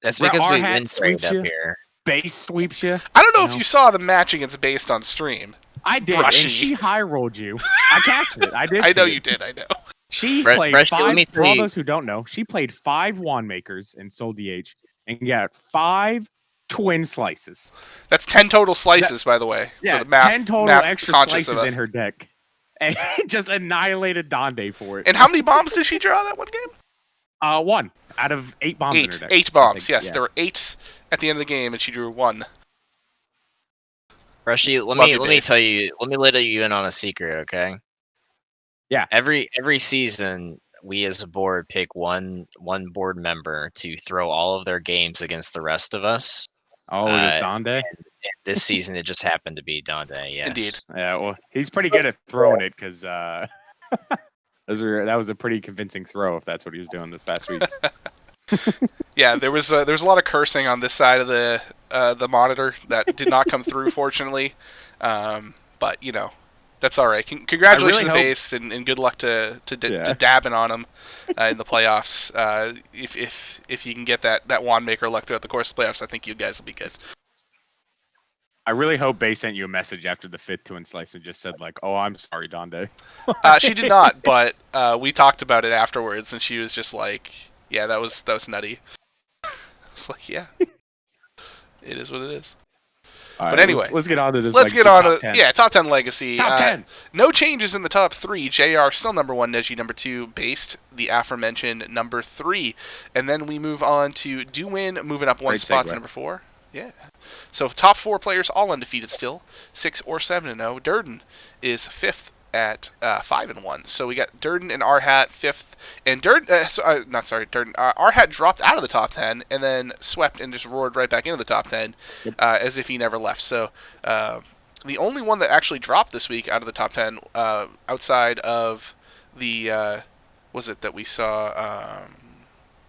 That's because we win sweeps up you. here. Base sweeps you. I don't know if you saw the match against Based on stream. I did, Brushy. and she high rolled you. I casted it. I did. I know you did. I know. She Brushy, played let me five. tell For all you- those who don't know, she played 5 wand makers in Soul DH and got 5 twin slices. That's 10 total slices, by the way. Yeah, for the math, 10 total math extra conscious of slices us. in her deck, and just annihilated Donde for it. And how many bombs did she draw that one game? 1 out of 8 bombs in her deck. 8 bombs. think, Yes, yeah. there were 8 at the end of the game, and she drew 1. Brushy, let Love you, me Dave. tell you. Let me let you in on a secret, okay? Yeah. Every season, we as a board pick one board member to throw all of their games against the rest of us. Oh, it is Donde? And this season, it just happened to be Donde. Yes. Indeed. Yeah, well, he's pretty good at throwing it because that was a pretty convincing throw if that's what he was doing this past week. Yeah, there was a lot of cursing on this side of the monitor that did not come through, fortunately. But you know, that's all right. Congratulations to hope- Based, and good luck to dabbing on him in the playoffs. If you can get that wand maker luck throughout the course of the playoffs, I think you guys will be good. I really hope Bay sent you a message after the 5th twin slice and just said like, "Oh, I'm sorry, Donde." She did not, but we talked about it afterwards, and she was just like, "Yeah, that was nutty." I was like, "Yeah, it is what it is." All But right, anyway, let's get on to this. Let's Legacy get on top to 10. top 10 Legacy. Top 10. No changes in the top 3. JR still number 1, Neji number 2, Based the aforementioned number 3, and then we move on to Dewin moving up 1 Great spot segue. to number 4. Yeah. So top 4 players all undefeated still, 6 or 7-0. Durden is 5th at 5-1. So we got Durden and Arhat 5th, and Durden. Durden. Arhat dropped out of the top 10 and then swept and just roared right back into the top 10, as if he never left. So the only one that actually dropped this week out of the top 10, outside of the was it that we saw?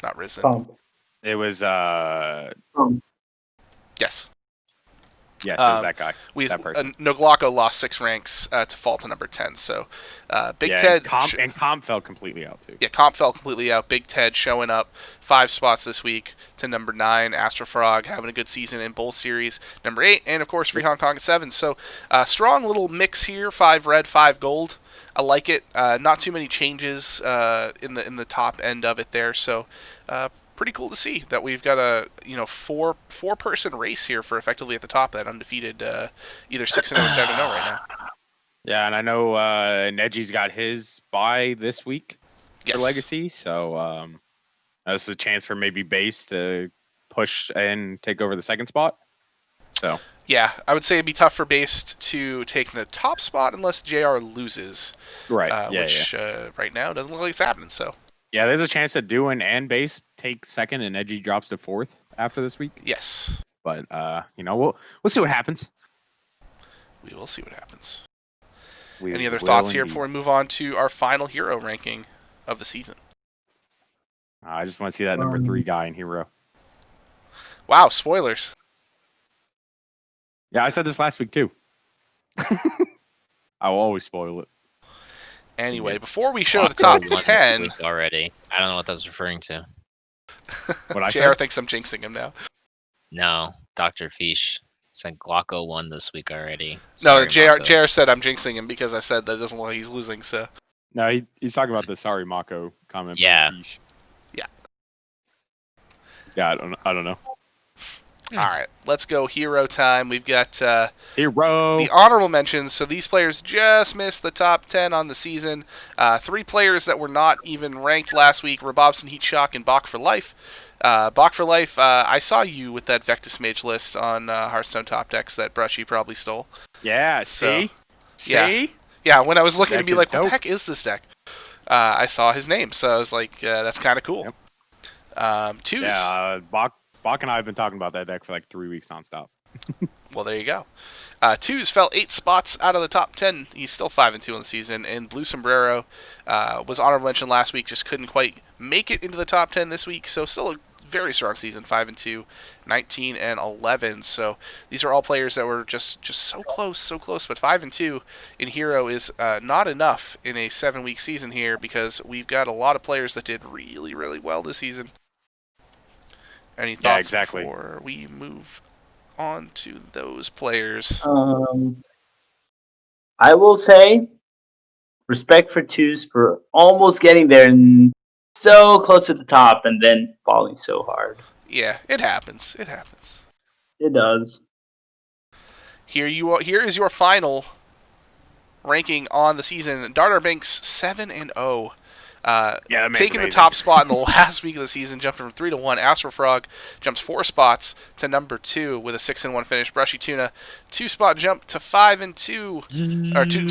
Not Risen. It was Yes. yes, it was that guy. We That person. Noglako lost 6 ranks to fall to number 10. So Big Ted and Comp fell completely out too. Yeah, Comp fell completely out. Big Ted showing up 5 spots this week to number 9. Astrofrog having a good season in both series, number 8, and of course Free Hong Kong at 7. So strong little mix here. 5 red, 5 gold. I like it. Not too many changes in the top end of it there. So pretty cool to see that we've got a 4-person race here for effectively at the top of that undefeated either 6-0 or 7-0 right now. Yeah, and I know Neji's got his bye this week for Yes. Legacy, so this is a chance for maybe Base to push and take over the second spot. So Yeah, I would say it'd be tough for Based to take the top spot unless JR loses. right, Which right now doesn't look like it's happening. So yeah, there's a chance that Dewin and Base take second and Neji drops to 4th after this week. yes, But we'll see what happens. we will see what happens. We Any other will thoughts here indeed. before we move on to our final hero ranking of the season? I just want to see that number 3 guy in Hero. Wow, spoilers. Yeah, I said this last week too. I will always spoil it. Anyway, Yeah. before we show the Walker top won this 10, week already. I don't know what that's referring to. What I JR said? thinks I'm jinxing him now. No, Dr. Fish said Glocko won this week already. No, Sorry, JR, Mako. JR said I'm jinxing him because I said that it doesn't look like he's losing. So No, he's talking about the sorry Mako comment. from Yeah. Fish. Yeah. Yeah, I don't know. all right, let's go hero time. We've got Hero. the honorable mentions. So these players just missed the top 10 on the season. 3 players that were not even ranked last week: Rabobson, Heat Shock, and Bach for Life. Bach for Life, I saw you with that Vectus Mage list on Hearthstone top decks that Brushy probably stole. Yeah, So, see? yeah. See? Yeah, when I was looking to Deck be is like, what the dope. heck is this deck? I saw his name, so I was like, that's kind of cool. Yep. Twos. Yeah, Bach and I have been talking about that deck for like 3 weeks nonstop. Well, there you go. Twos fell 8 spots out of the top 10. He's still 5-2 on the season. And Blue Sombrero was honorable mention last week, just couldn't quite make it into the top 10 this week. So still a very strong season, 5-2, 19 and 11. So these are all players that were just so close. But 5-2 in Hero is not enough in a 7-week season here, because we've got a lot of players that did really, really well this season. Any thoughts exactly. before we move on to those players? I will say Respect for twos for almost getting there and so close to the top and then falling so hard. Yeah, it happens. It happens. It does. Here is your final ranking on the season. Darter Banks 7-0. Yeah, that man's taking the amazing. top spot in the last week of the season, jumped from 3 to 1. Astro Frog jumps 4 spots to number 2 with a 6-1 finish. BrushyTuna 2-spot jump to 5-2, or two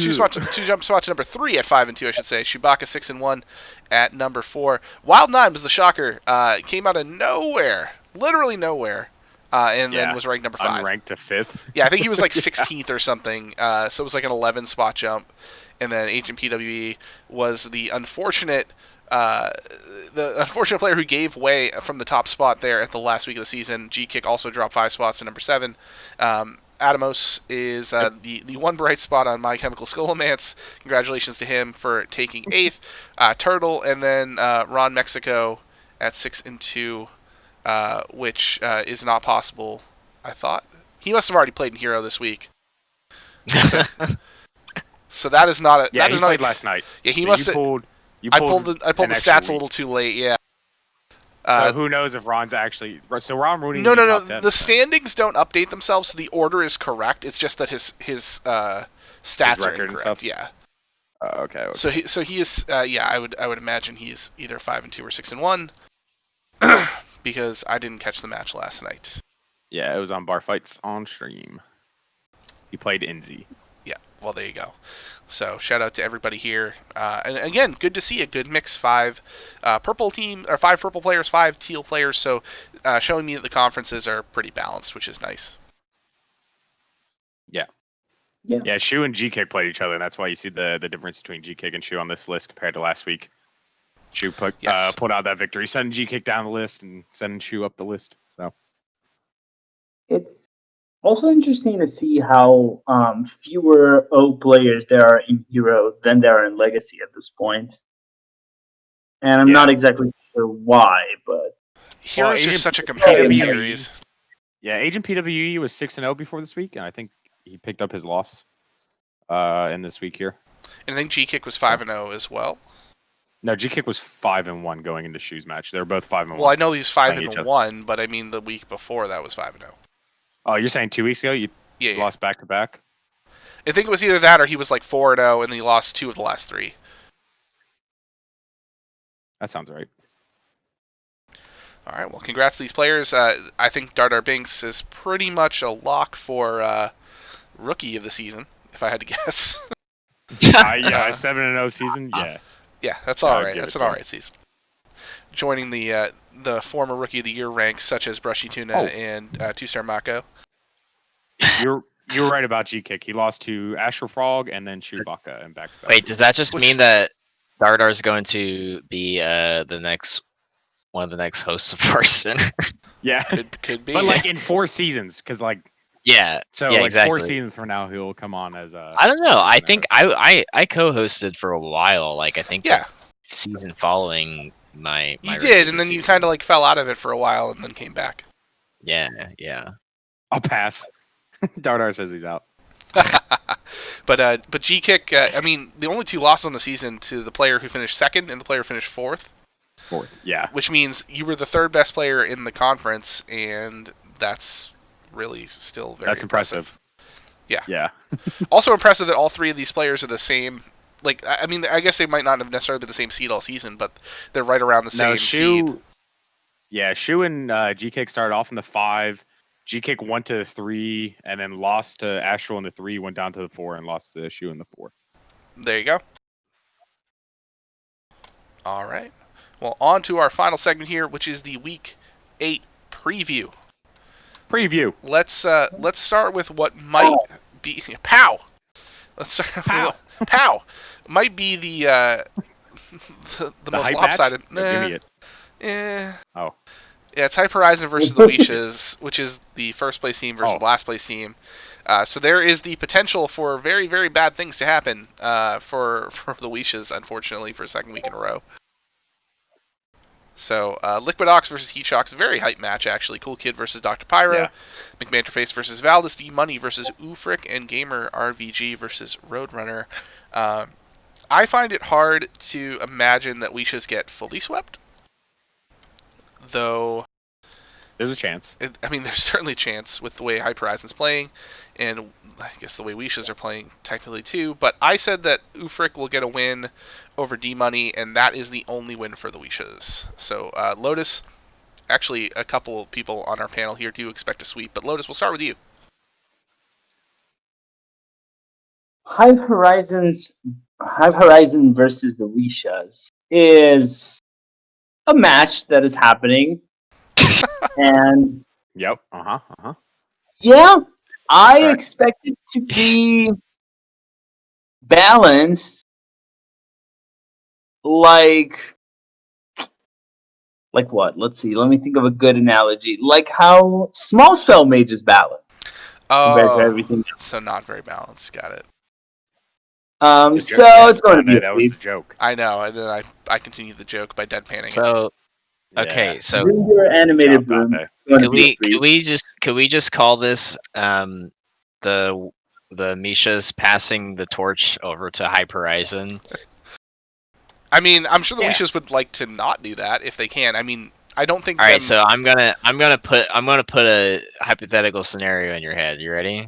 jump spot to number 3 at 5-2, I should say. Chewbacca 6-1 at number 4. Wild9 was the shocker. Came out of nowhere, literally nowhere, and then was ranked number 5. Unranked to 5th. Yeah, I think he was like 16th or something. So it was like an 11-spot jump. And then Agent PWE was the unfortunate player who gave way from the top spot there at the last week of the season. G-Kick also dropped 5 spots to number 7. Atomos is the one bright spot on My Chemical Scholomance. Congratulations to him for taking 8th. Turtle, and then Ron Mexico at 6-2, which is not possible, I thought. He must have already played in Hero this week. So that is not a. Yeah, that he is not played a, last night. Yeah, he must have. I pulled the stats a little too late. Yeah. So who knows if Ron's actually? So Ron Rooney. No. The standings don't update themselves. So the order is correct. It's just that his stats are incorrect. Stuff? Yeah. Okay. So he is. I would imagine he's either 5-2 or 6-1, because I didn't catch the match last night. Yeah, it was on Bar Fights on stream. He played Inzi. Yeah, well, there you go. So shout out to everybody here, and again, good to see a good mix. 5 purple team, or 5 purple players, 5 teal players. So showing me that the conferences are pretty balanced, which is nice. Yeah. Shu and G-Kick played each other, and that's why you see the difference between G-Kick and Shu on this list compared to last week. Shu pulled out that victory, sending G-Kick down the list and sending Shu up the list. So it's also interesting to see how fewer O players there are in Hero than there are in Legacy at this point. And I'm not exactly sure why, but Hero is just such a competitive series. Yeah, Agent PWE was 6-0 before this week, and I think he picked up his loss in this week here. And I think G-Kick was 5-0 as well. No, G-Kick was 5-1 going into Shu's match. They were both 5-1. Well, I know he's 5-1, but I mean the week before that was 5-0. Oh, you're saying 2 weeks ago you lost back to back? I think it was either that or he was like 4-0 and then he lost 2 of the last 3. That sounds right. All right, well, congrats to these players. I think Darter Binks is pretty much a lock for Rookie of the Season, if I had to guess. 7-0 season, yeah. Yeah, that's all right. That's an all right season. Joining the former Rookie of the Year ranks, such as BrushyTuna and TwoStarMako. You're right about G-Kick. He lost to Astro Frog and then Chewbacca and back to back. Wait, does that just mean that Dartar is going to be one of the next hosts of Hearthcenter? Yeah, could be. But like in 4 seasons, because like exactly. 4 seasons from now he'll come on as a. I don't know. I think I co-hosted for a while. Like I think season following my you did, and then you kind of like fell out of it for a while and then came back. Yeah. I'll pass. Dartar says he's out. But G-Kick, I mean, the only 2 losses on the season to the player who finished 2nd and the player who finished 4th. 4th, yeah. Which means you were the 3rd best player in the conference, and that's really still very impressive. Yeah. Also impressive that all 3 of these players are the same. Like, I mean, I guess they might not have necessarily been the same seed all season, but they're right around the same seed. Yeah, Shu and G-Kick started off in the 5. G-Kick went to the 3, and then lost to Astral in the 3, went down to the 4, and lost to Shu in the 4. There you go. All right. Well, on to our final segment here, which is the Week 8 preview. Let's start with what might be Pow. Let's start with Pow. Might be the most lopsided. Give me it. Oh. Yeah, it's Hype Horizon versus the Weishes, which is the first place team versus the last place team. So there is the potential for very, very bad things to happen for the Weishes, unfortunately, for a 2nd week in a row. So Liquid Ox versus Heat Shock's very hype match, actually. Cool Kid versus Dr. Pyro. Yeah. McManterface versus Valdis, V Money versus Ufric, and Gamer RVG versus Roadrunner. I find it hard to imagine that we just get fully swept. Though, There's a chance. there's certainly a chance with the way Hyper Horizon's playing, and I guess the way Wishes are playing technically too. But I said that Ufric will get a win over D-Money, and that is the only win for the Wishes. So, Lotus, actually, a couple people on our panel here do expect a sweep, but Lotus, we'll start with you. Hive Horizon versus the Wishas is a match that is happening, and Yep. yeah, I Correct. expect it to be balanced, like what? Let's see. Let me think of a good analogy. Like how Small Spell Mage is balanced compared to everything else. So not very balanced. Got it. So it's going to be a that was sweep. the joke. I know, and then I continued the joke by deadpanning it. So okay, so Bring your animated broom. Donde. Could we just call this the Mishas passing the torch over to Hyper Horizon? I'm sure the Yeah. Wishes would like to not do that if they can. I don't think. All right, so I'm gonna put a hypothetical scenario in your head. You ready?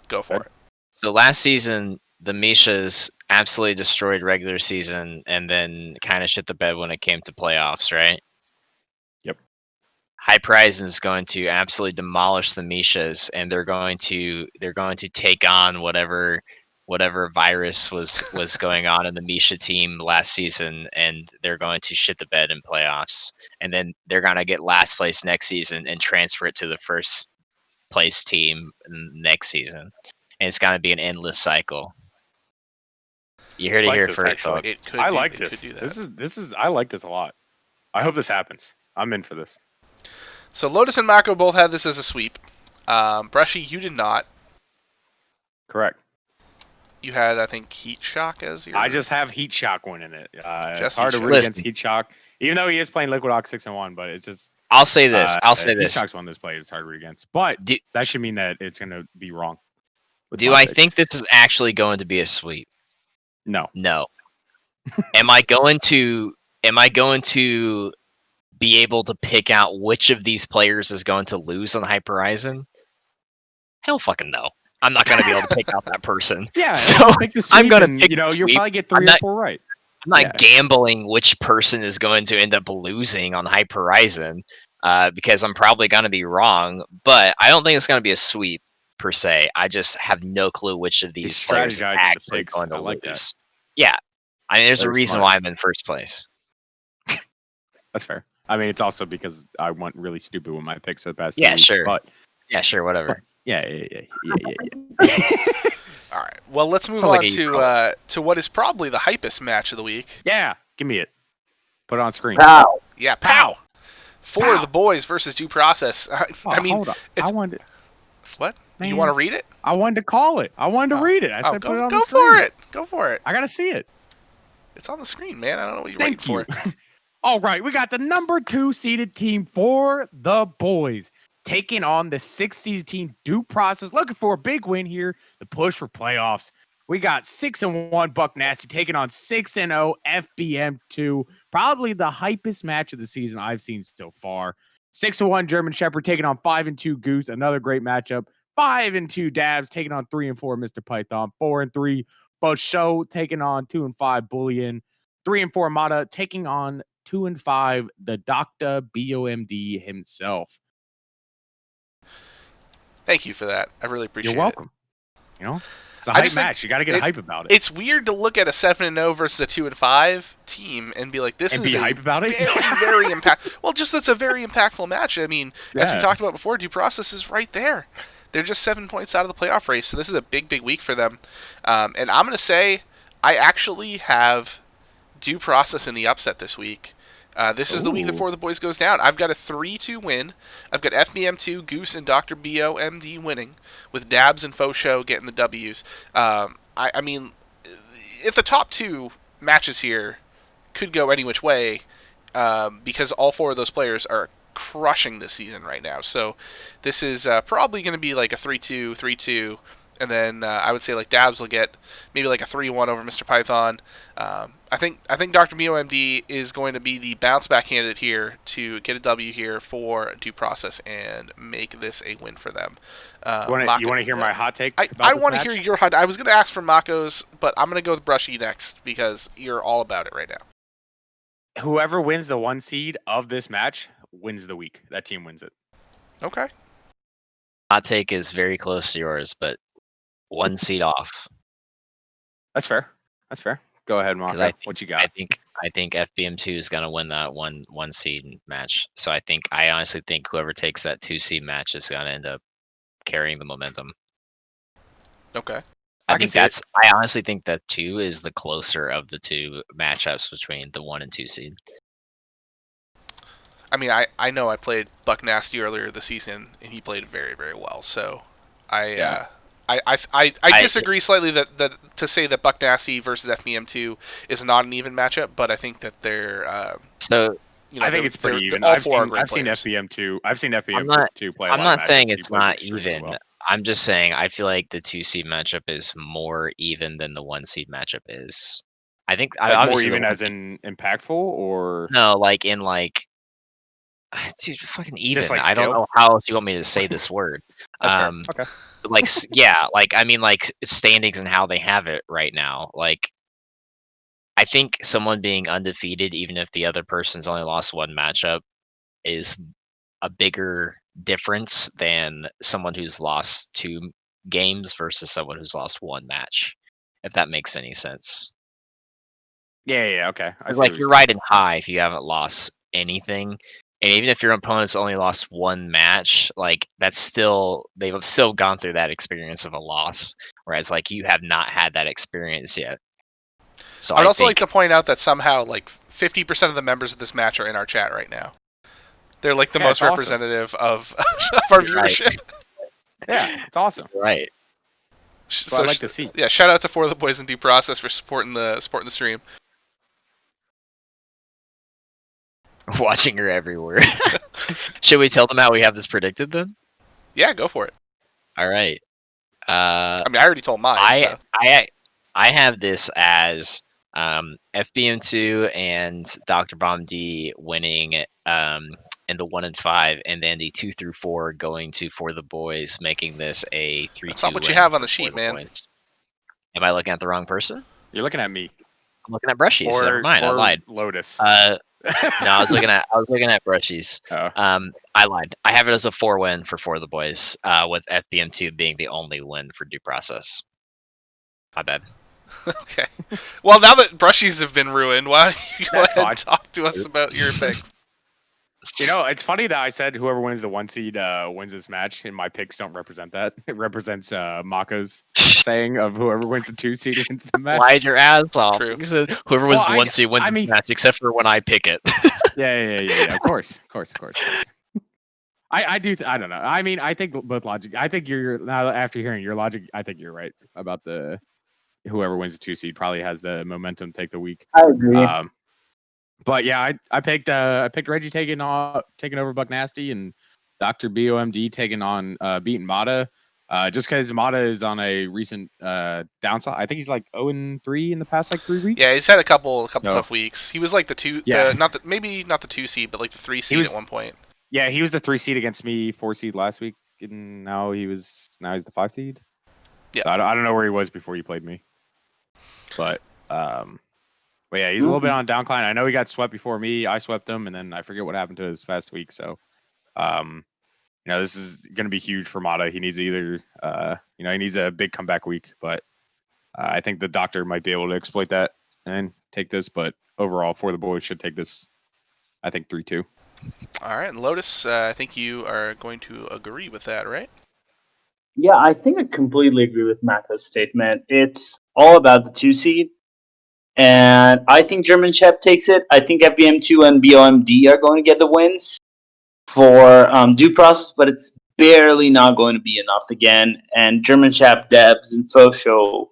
Go for it. So last season, the Mishas absolutely destroyed regular season, and then kind of shit the bed when it came to playoffs, right? Yep. Hyper Horizon is going to absolutely demolish the Mishas, and they're going to take on whatever virus was going on in the Misha team last season, and they're going to shit the bed in playoffs, and then they're gonna get last place next season and transfer it to the first place team next season, and it's gonna be an endless cycle. You heard it here first, folks. I like this. This is I like this a lot. I hope this happens. I'm in for this. So Lotus and Mako both had this as a sweep. Brushy, you did not. Correct. You had, I think, Heat Shock as your. I just have Heat Shock winning it. It's Just hard to Heat root Shock. against Heat Shock, even though he is playing Liquid Ox 6-1. But it's just I'll say this. Heat Shock's one of those plays it's hard to root against. But that should mean that it's going to be wrong. Do I think this is actually going to be a sweep? No. No. Am I going to be able to pick out which of these players is going to lose on Hyper Horizon? Hell fucking no. I'm not going to be able to pick out that person. Yeah, so pick the sweep I'm going to and, pick you'll sweep. probably get 3 or 4 right. I'm not gambling which person is going to end up losing on Hyper Horizon because I'm probably going to be wrong, but I don't think it's going to be a sweep per se. I just have no clue which of these players is actually going to lose. Yeah. There's a reason why I'm in first place. That's fair. It's also because I went really stupid with my picks for the past 2 Yeah, weeks, sure. But Whatever. Yeah. All right. Well, let's move on to what is probably the hypest match of the week. Yeah, give me it. Put it on screen. Pow. Yeah, pow. For the boys versus Due Process. Hold on. I wanted. What? Man, you want to read it? I wanted to call it. I wanted to read it. I said put it on the screen. Go for it. Go for it. I gotta see it. It's on the screen, man. I don't know what you're Thank waiting you. for. All right, we got the number 2 seeded team for the boys taking on the 6th seeded team Due Process, looking for a big win here, the push for playoffs. We got 6-1 Buck Nasty taking on 6-0 FBM2, probably the hypest match of the season I've seen so far. 6-1 German Shepherd taking on 5-2 Goose, another great matchup. 5-2 Dabs taking on 3-4 Mr. Python. 4-3 Show taking on 2-5 Bullion. 3-4 Mata taking on 2-5 the Dr. BOMD himself. Thank you for that. I really appreciate it. You're welcome. It's a hype match. You got to get hype about it. It's weird to look at a 7-0 versus a 2-5 team and be like, "This is hype about it." Very impactful. Well, that's a very impactful match. As we talked about before, Due Process is right there. They're just 7 points out of the playoff race, so this is a big, big week for them. And I'm going to say I actually have Due Process in the upset this week. This is the week before the boys goes down. I've got a 3-2 win. I've got FBM2, Goose, and Dr. BOMD winning, with Dabs and Faux Show getting the W's. If the top 2 matches here could go any which way, because all 4 of those players are crushing this season right now. So this is probably going to be like a 3-2, 3-2, And then I would say like Dabs will get maybe like a 3-1 over Mr. Python. I think Dr. BOMD is going to be the bounce back candidate here to get a W here for Due Process and make this a win for them. You want to hear my hot take about I this want to match? hear your hot. I was going to ask for Mako's, but I'm going to go with Brushy next because you're all about it right now. Whoever wins the 1 seed of this match wins the week. That team wins it. Okay. Hot take is very close to yours, but 1 seed off. That's fair. Go ahead, Mako. What you got? I think FBM2 is gonna win that one seed match. So I honestly think whoever takes that 2 seed match is gonna end up carrying the momentum. Okay. I honestly think that 2 is the closer of the 2 matchups between the 1 and 2 seed. I mean, I know I played Buck Nasty earlier this season, and he played very, very well. So I disagree slightly that to say that Buck Nasty versus FBM2 is not an even matchup, but I think that they're I think it's pretty even. All I've four seen FBM2 play. I'm not saying it's not even. even. I'm just saying I feel like the 2 seed matchup is more even than the 1 seed matchup is. I think more even as in impactful, or no, like in like. Dude, fucking even. Like I don't know how else you want me to say this word. Okay. Like, yeah, like I mean, like standings and how they have it right now. Like, I think someone being undefeated, even if the other person's only lost 1 matchup, is a bigger difference than someone who's lost 2 games versus someone who's lost 1 match. If that makes any sense. Yeah, okay. Like you're riding high if you haven't lost anything. And even if your opponent's only lost 1 match, like they've still gone through that experience of a loss, whereas like you have not had that experience yet. So I'd also like to point out that somehow like 50% of the members of this match are in our chat right now. They're like the most representative of our viewership. Yeah, it's awesome. Right. So I like to see. Yeah, shout out to For the Boys and Due Process for supporting the stream. Watching her everywhere. Should we tell them how we have this predicted then? Yeah, go for it. All right. I mean, I already told mine. I have this as FBM2 and Dr. Bomb D winning in the 1 and 5, and then the 2 through 4 going to For the Boys, making this a 3-2. That's not what you have on the sheet, man. Boys. Am I looking at the wrong person? You're looking at me. I'm looking at Brushy's. So never mind. I lied. Lotus. No, I was looking at Brushy's. Oh. I lied. I have it as a 4-win for the boys, with FBM2 being the only win for Due Process. My bad. Okay. Well, now that Brushies have been ruined, why don't you go ahead and talk to us about your picks? You know, it's funny that I said whoever wins the 1 seed wins this match, and my picks don't represent that. It represents Mako's saying of whoever wins the 2 seed wins the match. Lied your ass off. True. You said whoever wins the 1 seed wins the match, except for when I pick it. Yeah. Of course. I do. I don't know. I mean, I think both logic. I think you're now after hearing your logic. I think you're right about the whoever wins the 2 seed probably has the momentum take the week. I agree. But yeah, I picked Reggie taking over Buck Nasty, and Dr. BOMD taking on beating Mata. Just because Mata is on a recent downside. I think he's like 0-3 in the past like 3 weeks. Yeah, he's had a couple tough weeks. He was like the 2, yeah. maybe not the 2 seed, but like the 3 seed at one point. Yeah, he was the 3 seed against me, 4 seed last week, and now he's the 5 seed. Yeah, so I don't know where he was before he played me, but yeah, he's a little bit on downcline. I know he got swept before me. I swept him, and then I forget what happened to his past week. So, this is going to be huge for Mata. He needs either, he needs a big comeback week, but I think the doctor might be able to exploit that and take this. But overall, For the Boys should take this, I think 3-2. All right, and Lotus, I think you are going to agree with that, right? Yeah, I think I completely agree with Mako's statement. It's all about the 2 seed. And I think German Chef takes it. I think FBM2 and BOMD are going to get the wins for Due Process, but it's barely not going to be enough again. And German Chef, Debs, and Fosho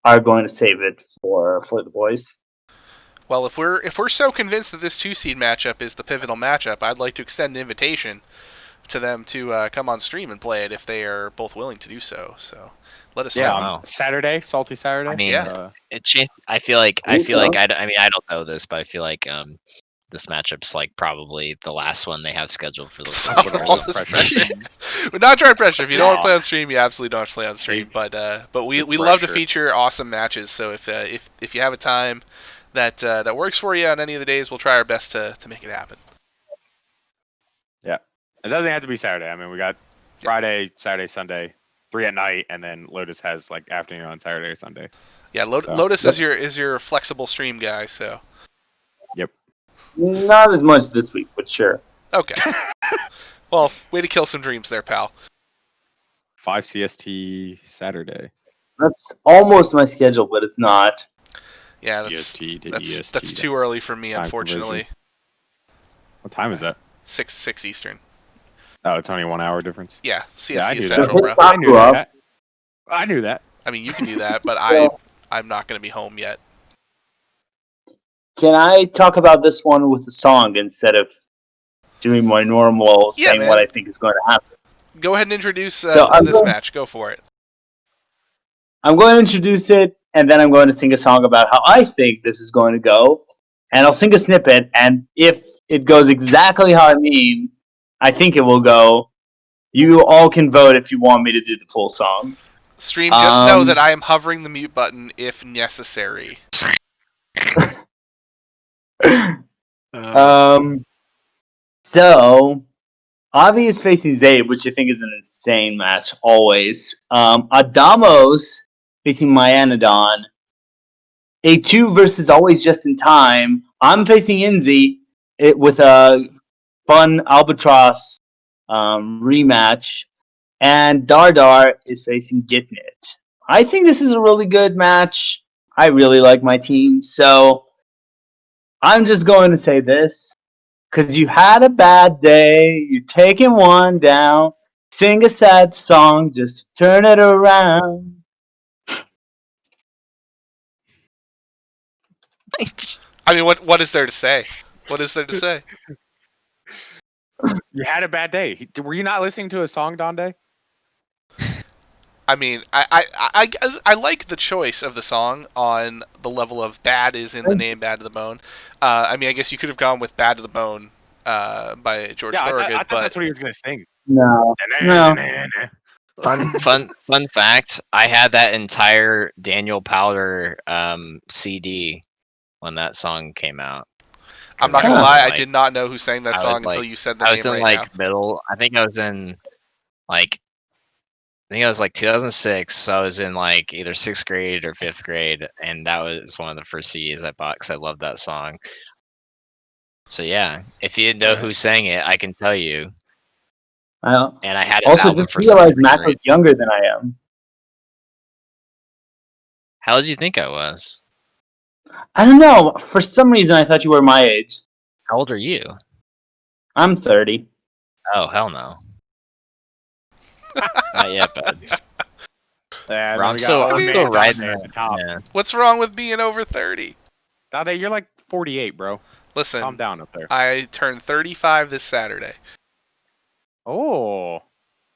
are going to save it for the boys. Well, if we're so convinced that this 2 seed matchup is the pivotal matchup, I'd like to extend an invitation to them to come on stream and play it if they are both willing to do so. So let us Yeah, know. Wow. Saturday, Salty Saturday. I mean, Yeah. it changed. I feel like I mean, I don't know this, but I feel like this matchup's like probably the last one they have scheduled for the So, week or all something. this pressure. We're not trying to pressure. If you don't want to play on stream, you absolutely don't have to play on stream. Big- But we big love to pressure. feature awesome matches. So if you have a time that works for you on any of the days, we'll try our best to make it happen. Yeah, it doesn't have to be Saturday. I mean, we got Friday, Saturday, Sunday, 3 at night, and then Lotus has like afternoon on Saturday or Sunday. Yeah, So- Lotus is your flexible stream guy. So Not as much this week, but sure. okay. Well, way to kill some dreams there, pal. 5 CST Saturday. That's almost my schedule, but it's not. Yeah, that's EST to that's, EST. that's too early for me, Time unfortunately. What time is that? 6 Eastern. Oh, it's only 1 hour difference. Yeah, CST Yeah, I is knew Central, that. bro. I knew that. I knew that. I mean, you can do that, but I'm not going to be home yet. Can I talk about this one with a song instead of doing my normal Yeah, saying man. what I think is going to happen? Go ahead and introduce So I'm this going- match. Go for it. I'm going to introduce it, and then I'm going to sing a song about how I think this is going to go. And I'll sing a snippet, and if it goes exactly how I think it will go, you all can vote if you want me to do the full song. Stream, just know that I am hovering the mute button if necessary. So, Avi is facing Zabe, which I think is an insane match always. Adamos facing Myanodon. A2 versus Always Just in Time. I'm facing Inzi with a fun Albatross rematch. And Dardar is facing Gitnit. I think this is a really good match. I really like my team. So I'm just going to say this. Because you had a bad day. You're taking one down. Sing a sad song. Just turn it around. I mean, what is there to say? What is there to say? You had a bad day. Were you not listening to a song, Donde? I mean, I like the choice of the song on the level of bad is in the name, bad to the bone. I mean, I guess you could have gone with Bad to the Bone by George Thorogood, I thought but that's what he was going to sing. No. No. Fun fact: I had that entire Daniel Powder CD when that song came out. I'm not I gonna was lie, in, I like- did not know who sang that I was, song like- until you said the I name was in right like now. middle. I think I was in like 2006. So I was in like either 6th grade or 5th grade, and that was one of the first CDs I bought because I loved that song. So yeah, if you didn't know who sang it, I can tell you. I And I had his also album just for some realized reason, Mac right? was younger than I am. How did you think I was? I don't know. For some reason, I thought you were my age. How old are you? I'm 30. Oh hell no. Not yet, bud. Yeah, Bro, then I'm we still got I'm Donde still riding at that. the top. Yeah. What's wrong with being over 30? Donde, you're like 48, bro. Listen, Calm down up there. I turned 35 this Saturday. Oh.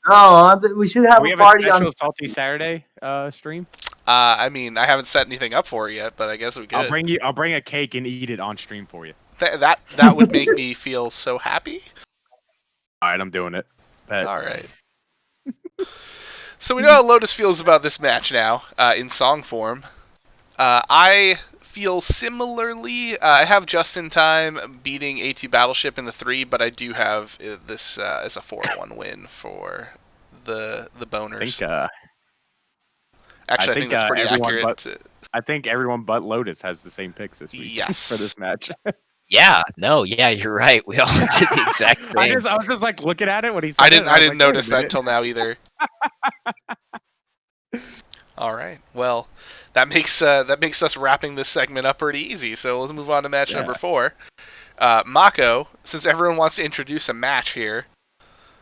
Oh, we should have We a have a party special on. Salty Saturday stream. I mean, I haven't set anything up for it yet, but I guess we could. I'll bring a cake and eat it on stream for you. That would make me feel so happy. All right, I'm doing it. Bet. All right. So we know how Lotus feels about this match now, in song form. I feel similarly. I have Just in Time beating A2 Battleship in the 3, but I do have this as a 4-1 win for the boners. Actually, I think that's pretty accurate. I think everyone but Lotus has the same picks this week. Yes. For this match. Yeah, no, yeah, you're right. We all did the exact same. I was just like looking at it when he said I it. didn't and was didn't like, wait a notice that minute. until now either. All right. Well, that makes us wrapping this segment up pretty easy. So let's move on to match number 4. Mako, since everyone wants to introduce a match here,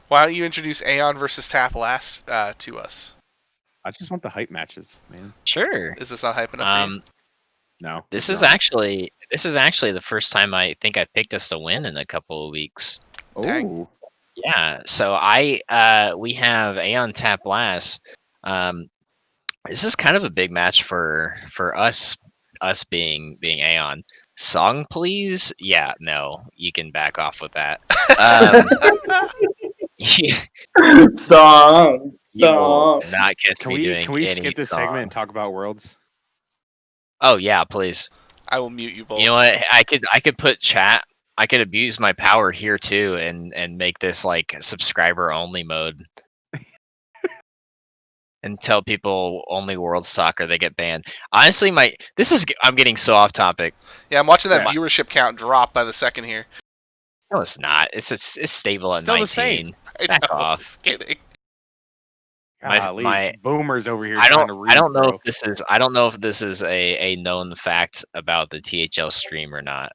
why don't you introduce Aeon versus Tap last to us? I just want the hype matches, man. Sure. Is this not hype enough for you? No. This is actually the first time I think I picked us to win in a couple of weeks. Dang. Oh. Yeah, so we have Aeon Tap Blast. This is kind of a big match for us being Aeon. Song, please? Yeah, no, you can back off with that. Song. You will Song. not catch Can me we doing any skip this song. segment and talk about Worlds? Oh yeah, please. I will mute you both. You know what? I could put chat. I could abuse my power here too, and make this like subscriber only mode, and tell people only World Soccer they get banned. Honestly, I'm getting so off topic. Yeah, I'm watching that Yeah. viewership count drop by the second here. No, it's not. It's stable at Still 19. the same. I Back know, off. just kidding. My boomers over here I trying don't to read. I don't know bro. if this is a known fact about the THL stream or not.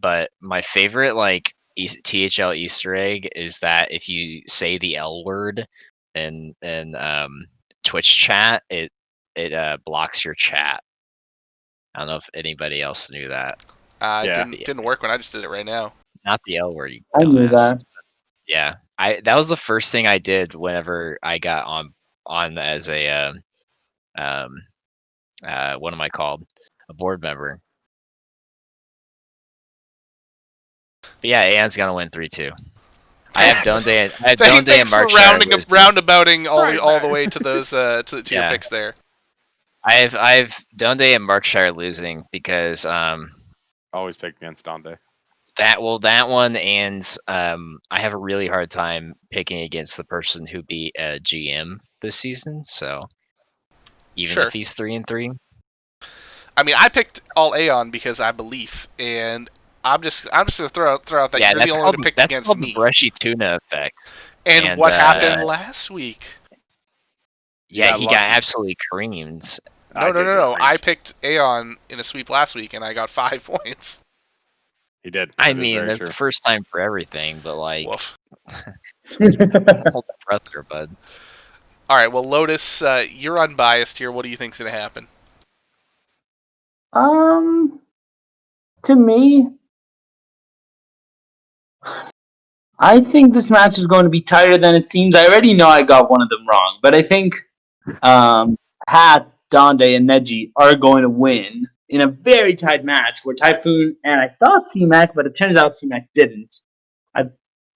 But my favorite like THL Easter egg is that if you say the L word in Twitch chat, it blocks your chat. I don't know if anybody else knew that. It Yeah. didn't work when I just did it right now. Not the L word, you I knew dumbass. that. Yeah, that was the first thing I did whenever I got on as a what am I called? A board member. But yeah, Anne's gonna win 3-2. I have Donde and Thanks for Markshire losing. roundabouting Right, all the man. way to those to your Yeah. picks there. I have Donde and Markshire losing because Always pick against Donde. that one, and I have a really hard time picking against the person who beat GM this season. So even Sure. if he's 3-3, I mean, I picked all Aeon because I believe, and I'm just gonna throw out that yeah, you're the that's only one called to pick that's against called me. the BrushyTuna effect. And what happened last week? Yeah, got he lucky. got absolutely creamed. No. I picked Aeon in a sweep last week, and I got 5 points. He did. I That is mean, very that's true. the first time for everything, but like, Woof. hold your breath there, bud. All right, well, Lotus, you're unbiased here. What do you think's gonna happen? To me, I think this match is going to be tighter than it seems. I already know I got one of them wrong, but I think Hat, Donde, and Neji are going to win in a very tight match where Typhoon and I thought C-Mac, but it turns out C-Mac didn't,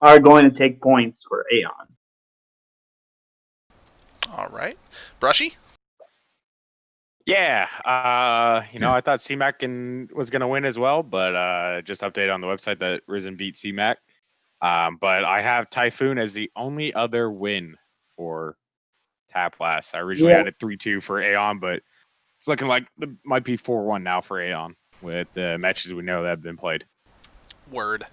are going to take points for Aeon. All right, Brushy. Yeah, I thought CMAC was going to win as well, but just updated on the website that Risen beat CMAC. But I have Typhoon as the only other win for Tap Blast. I originally had it 3-2 for Aeon, but it's looking like it might be 4-1 now for Aeon with the matches we know that have been played. Word.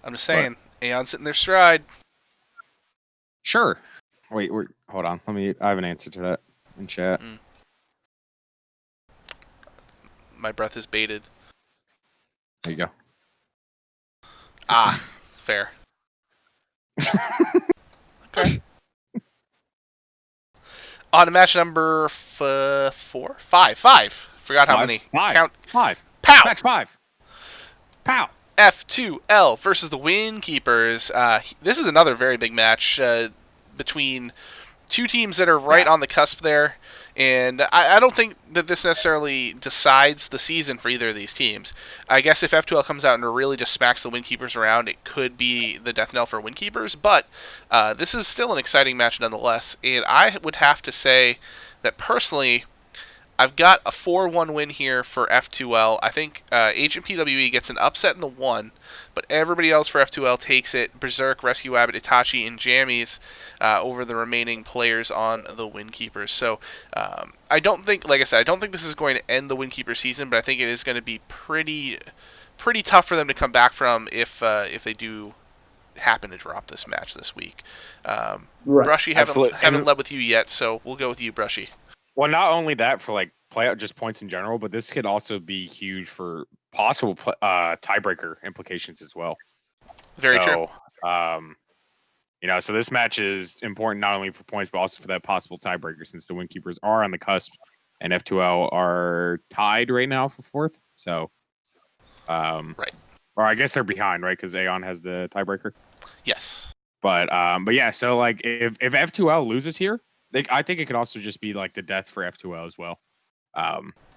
I'm just saying, Aeon's sitting their stride. Sure. Wait, hold on. I have an answer to that in chat. My breath is baited. There you go. Ah, fair. Okay. On to match number 5. Forgot how many. Count. 5. Pow! Match 5. Pow! F2L versus the Windkeepers. This is another very big match between two teams that are right on the cusp there. And I don't think that this necessarily decides the season for either of these teams. I guess if F2L comes out and really just smacks the Windkeepers around, it could be the death knell for Windkeepers. But this is still an exciting match nonetheless. And I would have to say that personally, I've got a 4-1 win here for F2L. I think Agent PWE gets an upset in the 1, but everybody else for F2L takes it. Berserk, Rescue Abbott, Itachi, and Jammies over the remaining players on the Windkeepers. So I don't think, like I said, I don't think this is going to end the Windkeeper season, but I think it is going to be pretty tough for them to come back from if they do happen to drop this match this week. Brushy, haven't led with you yet, so we'll go with you, Brushy. Well, not only that for like play out just points in general, but this could also be huge for possible tiebreaker implications as well. Very true. So this match is important not only for points but also for that possible tiebreaker since the Windkeepers are on the cusp and F2L are tied right now for 4th. So, right. Or I guess they're behind, right? Because Aeon has the tiebreaker. Yes. But yeah. So like, if F2L loses here, I think it could also just be like the death for F2L as well.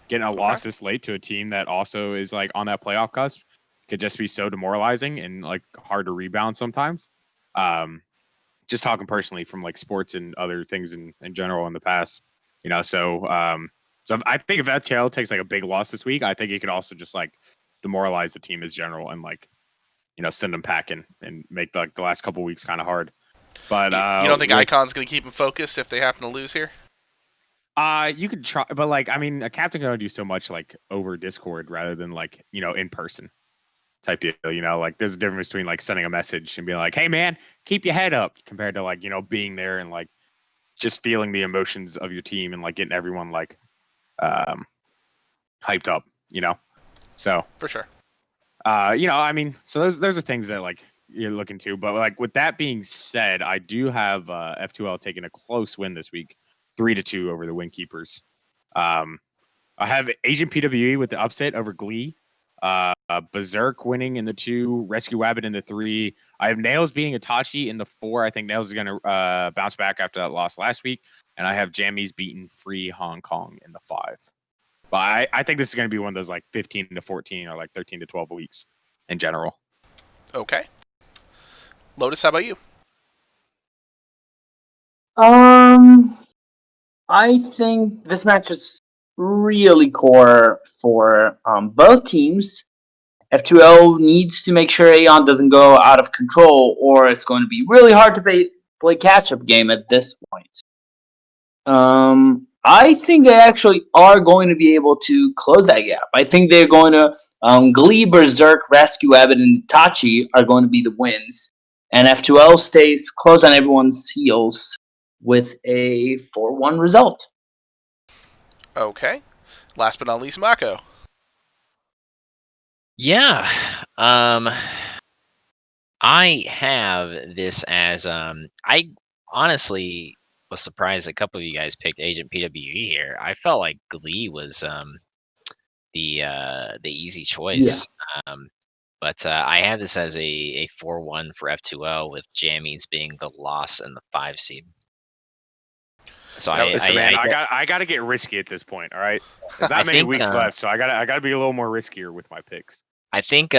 Getting a loss this late to a team that also is like on that playoff cusp could just be so demoralizing and like hard to rebound sometimes. Just talking personally from like sports and other things in general in the past, so I think if FTL takes like a big loss this week, I think it could also just like demoralize the team as general and like, send them packing and make like the last couple weeks kind of hard. But you don't think Icon's going to keep them focused if they happen to lose here? You could try, but like, I mean, a captain can only do so much like over Discord rather than like, in person type deal. Like there's a difference between like sending a message and being like, hey man, keep your head up, compared to like, being there and like just feeling the emotions of your team and like getting everyone like hyped up, so for sure. I mean, so those are things that like you're looking to, but like with that being said, I do have F2L taking a close win this week, 3-2 over the Windkeepers. I have Agent PWE with the upset over Glee. Berserk winning in the 2, Rescue Wabbit in the 3. I have Nails beating Itachi in the 4. I think Nails is going to bounce back after that loss last week. And I have Jammies beating Free Hong Kong in the 5. But I think this is going to be one of those like 15-14 or like 13-12 weeks in general. Okay. Lotus, how about you? I think this match is really core for both teams. F2L needs to make sure Aeon doesn't go out of control, or it's going to be really hard to play catch-up game at this point. I think they actually are going to be able to close that gap. I think they're going to Glee, Berserk, Rescue Abbott, and Itachi are going to be the wins, and F2L stays close on everyone's heels with a 4-1 result. Okay. Last but not least, Mako. Yeah. I have this as I honestly was surprised a couple of you guys picked Agent PWE here. I felt like Glee was the easy choice. But I have this as a 4-1 for F2L with Jammies being the loss and the 5 seed. So I got to get risky at this point. All right, there's not many weeks left, so I got to be a little more riskier with my picks. I think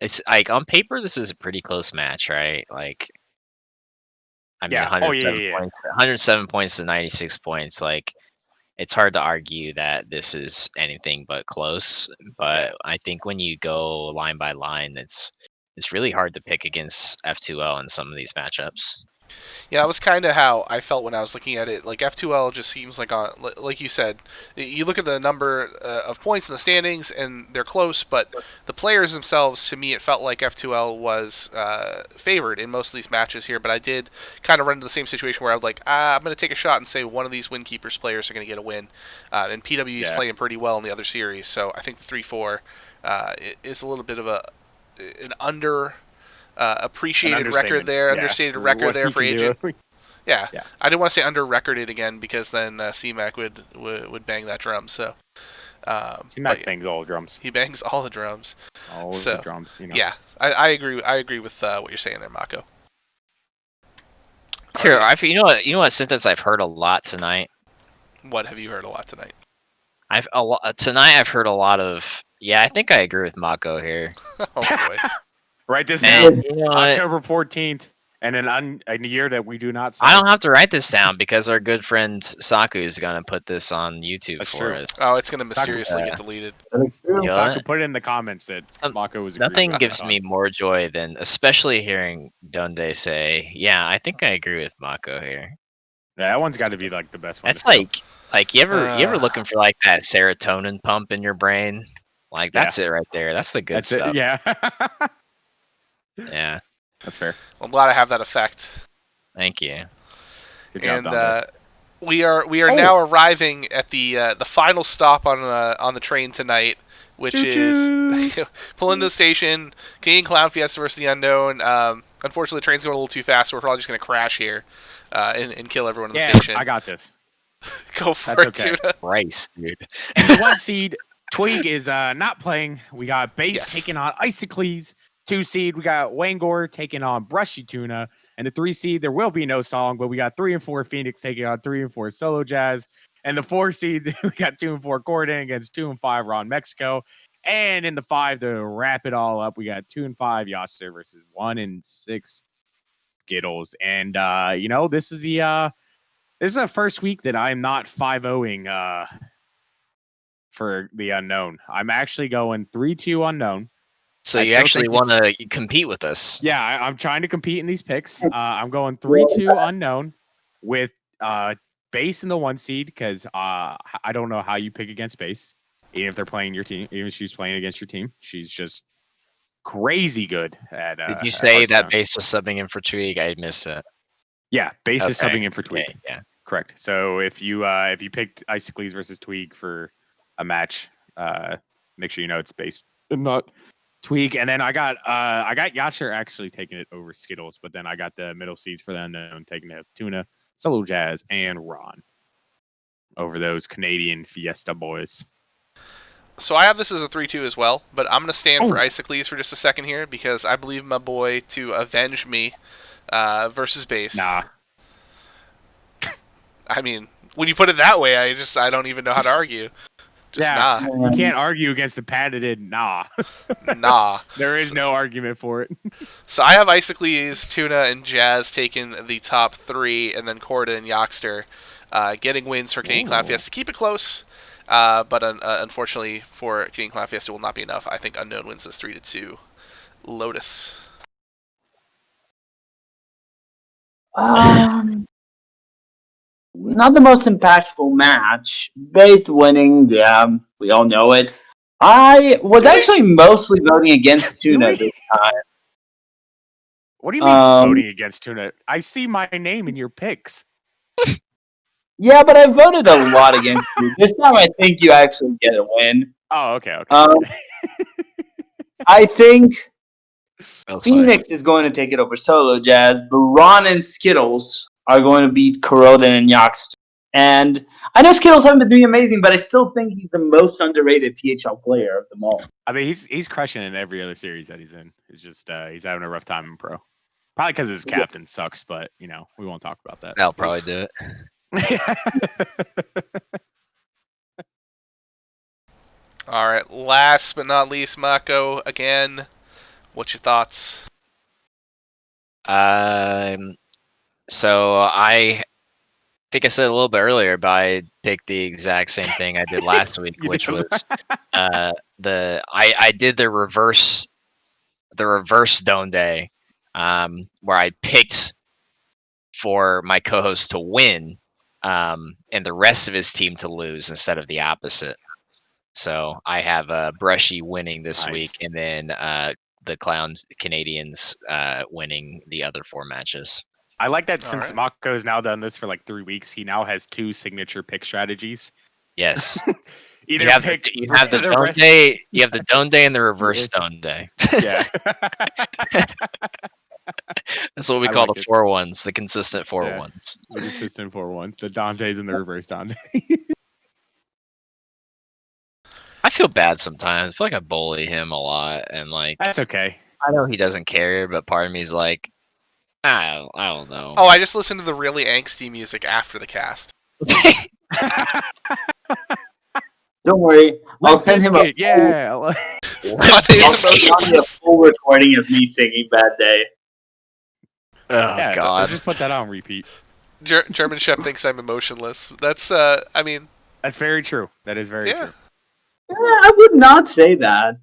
it's like on paper this is a pretty close match, right? Like, I mean, 107 points to 96 points. Like, it's hard to argue that this is anything but close. But I think when you go line by line, it's really hard to pick against F2L in some of these matchups. Yeah, that was kind of how I felt when I was looking at it. Like F2L just seems like, like you said, you look at the number of points in the standings and they're close, but the players themselves, to me, it felt like F2L was favored in most of these matches here. But I did kind of run into the same situation where I was like, I'm going to take a shot and say one of these Windkeepers players are going to get a win. And PW is playing pretty well in the other series, so I think the 3-4 is a little bit of an appreciated record there, understated record there for Agent. Yeah, I didn't want to say under-recorded again because then C-Mac would bang that drum. So C-Mac bangs all the drums. He bangs all the drums. All the drums. Yeah, I agree. I agree with what you're saying there, Mako. Sure. Right. You know what sentence I've heard a lot tonight. What have you heard a lot tonight? Tonight I've heard a lot of. Yeah, I think I agree with Mako here. Oh boy. Write this down. October 14th, and a year that we do not. I don't have to write this down because our good friend Saku is going to put this on YouTube for us. Oh, it's going to mysteriously get deleted. Saku, put it in the comments that Mako was. Nothing gives me more joy than, especially hearing Donde say, "Yeah, I think I agree with Mako here." Yeah, that one's got to be like the best one. That's like you ever looking for like that serotonin pump in your brain? Like that's it right there. That's the good stuff. Yeah. Yeah, that's fair. Well, I'm glad I have that effect. Thank you. Good job, and we are now arriving at the final stop on the train tonight, which is Palindo Station, Canadian Clown Fiesta versus the Unknown. Unfortunately, the train's going a little too fast, so we're probably just going to crash here and kill everyone in the station. I got this. Go for it, okay. Tuna. Rice, dude. And the 1 seed. Twig is not playing. We got Base taking on Isocles. 2 seed, we got Wangor taking on BrushyTuna. And the 3 seed, there will be no song, but we got 3 and 4 Phoenix taking on 3 and 4 Solo Jazz. And the 4 seed, we got 2 and 4 Gordon against 2 and 5 Ron Mexico. And in the 5, to wrap it all up, we got 2 and 5 Yachter versus 1 and 6 Skittles. And this is the first week that I'm not 5-0ing for the unknown. I'm actually going 3-2 unknown. So you actually want to compete with us? Yeah, I'm trying to compete in these picks. I'm going 3-2 unknown with Base in the 1 seed because I don't know how you pick against Base, even if they're playing your team, even if she's playing against your team. She's just crazy good at. Did you say that Base was subbing in for Twig? I missed it. Yeah, Base is subbing in for Twig. Yeah, correct. So if you picked Isocles versus Twig for a match, make sure you know it's Base and not Twig. And then I got Yachter actually taking it over Skittles, but then I got the middle seeds for the unknown taking it Tuna, Solo Jazz, and Ron over those Canadian Fiesta boys. So I have this as a 3-2 as well, but I'm going to stand for Isocles for just a second here because I believe my boy to avenge me versus Base. Nah. I mean, when you put it that way, I don't even know how to argue. Nah. You can't argue against the patented nah. Nah. There is no argument for it. So I have Isocles, Tuna, and Jazz taking the top 3, and then Corda and Yoxter getting wins for Canadian Clown Fiesta. Keep it close, but unfortunately for Canadian Clown Fiesta will not be enough. I think Unknown wins this 3-2. Lotus. Not the most impactful match. Base winning, yeah, we all know it. I was actually mostly voting against Tuna this time. What do you mean voting against Tuna? I see my name in your picks. Yeah, but I voted a lot against you. This time I think you actually get a win. Oh, okay. I think Phoenix is going to take it over Solo Jazz, but Ron and Skittles are going to beat Kuroda and Yoxter. And I know Skittles haven't been doing amazing, but I still think he's the most underrated THL player of them all. I mean, he's crushing in every other series that he's in. It's just he's having a rough time in pro. Probably because his captain sucks, but we won't talk about that. I'll probably do it. All right, last but not least, Mako, again, what's your thoughts? So I think I said a little bit earlier, but I picked the exact same thing I did last week, which was I did the reverse Donde, where I picked for my co-host to win, and the rest of his team to lose instead of the opposite. So I have Brushy winning this week, and then the Clown Canadians winning the other 4 matches. I like that since Mako has now done this for like 3 weeks, he now has 2 signature pick strategies. Yes. You have the Donde and the reverse Donde. Yeah. That's what we call the 4-1s, the consistent 4-1s. The consistent 4-1s, the Dantes and the reverse Donde. I feel bad sometimes. I feel like I bully him a lot, and that's okay. I know he doesn't care, but part of me is like, I don't know. Oh, I just listened to the really angsty music after the cast. Don't worry, I'll send him a full recording of me singing "Bad Day." Oh God! I'll just put that on repeat. German Chef thinks I'm emotionless. That's that's very true. That is very true. I would not say that.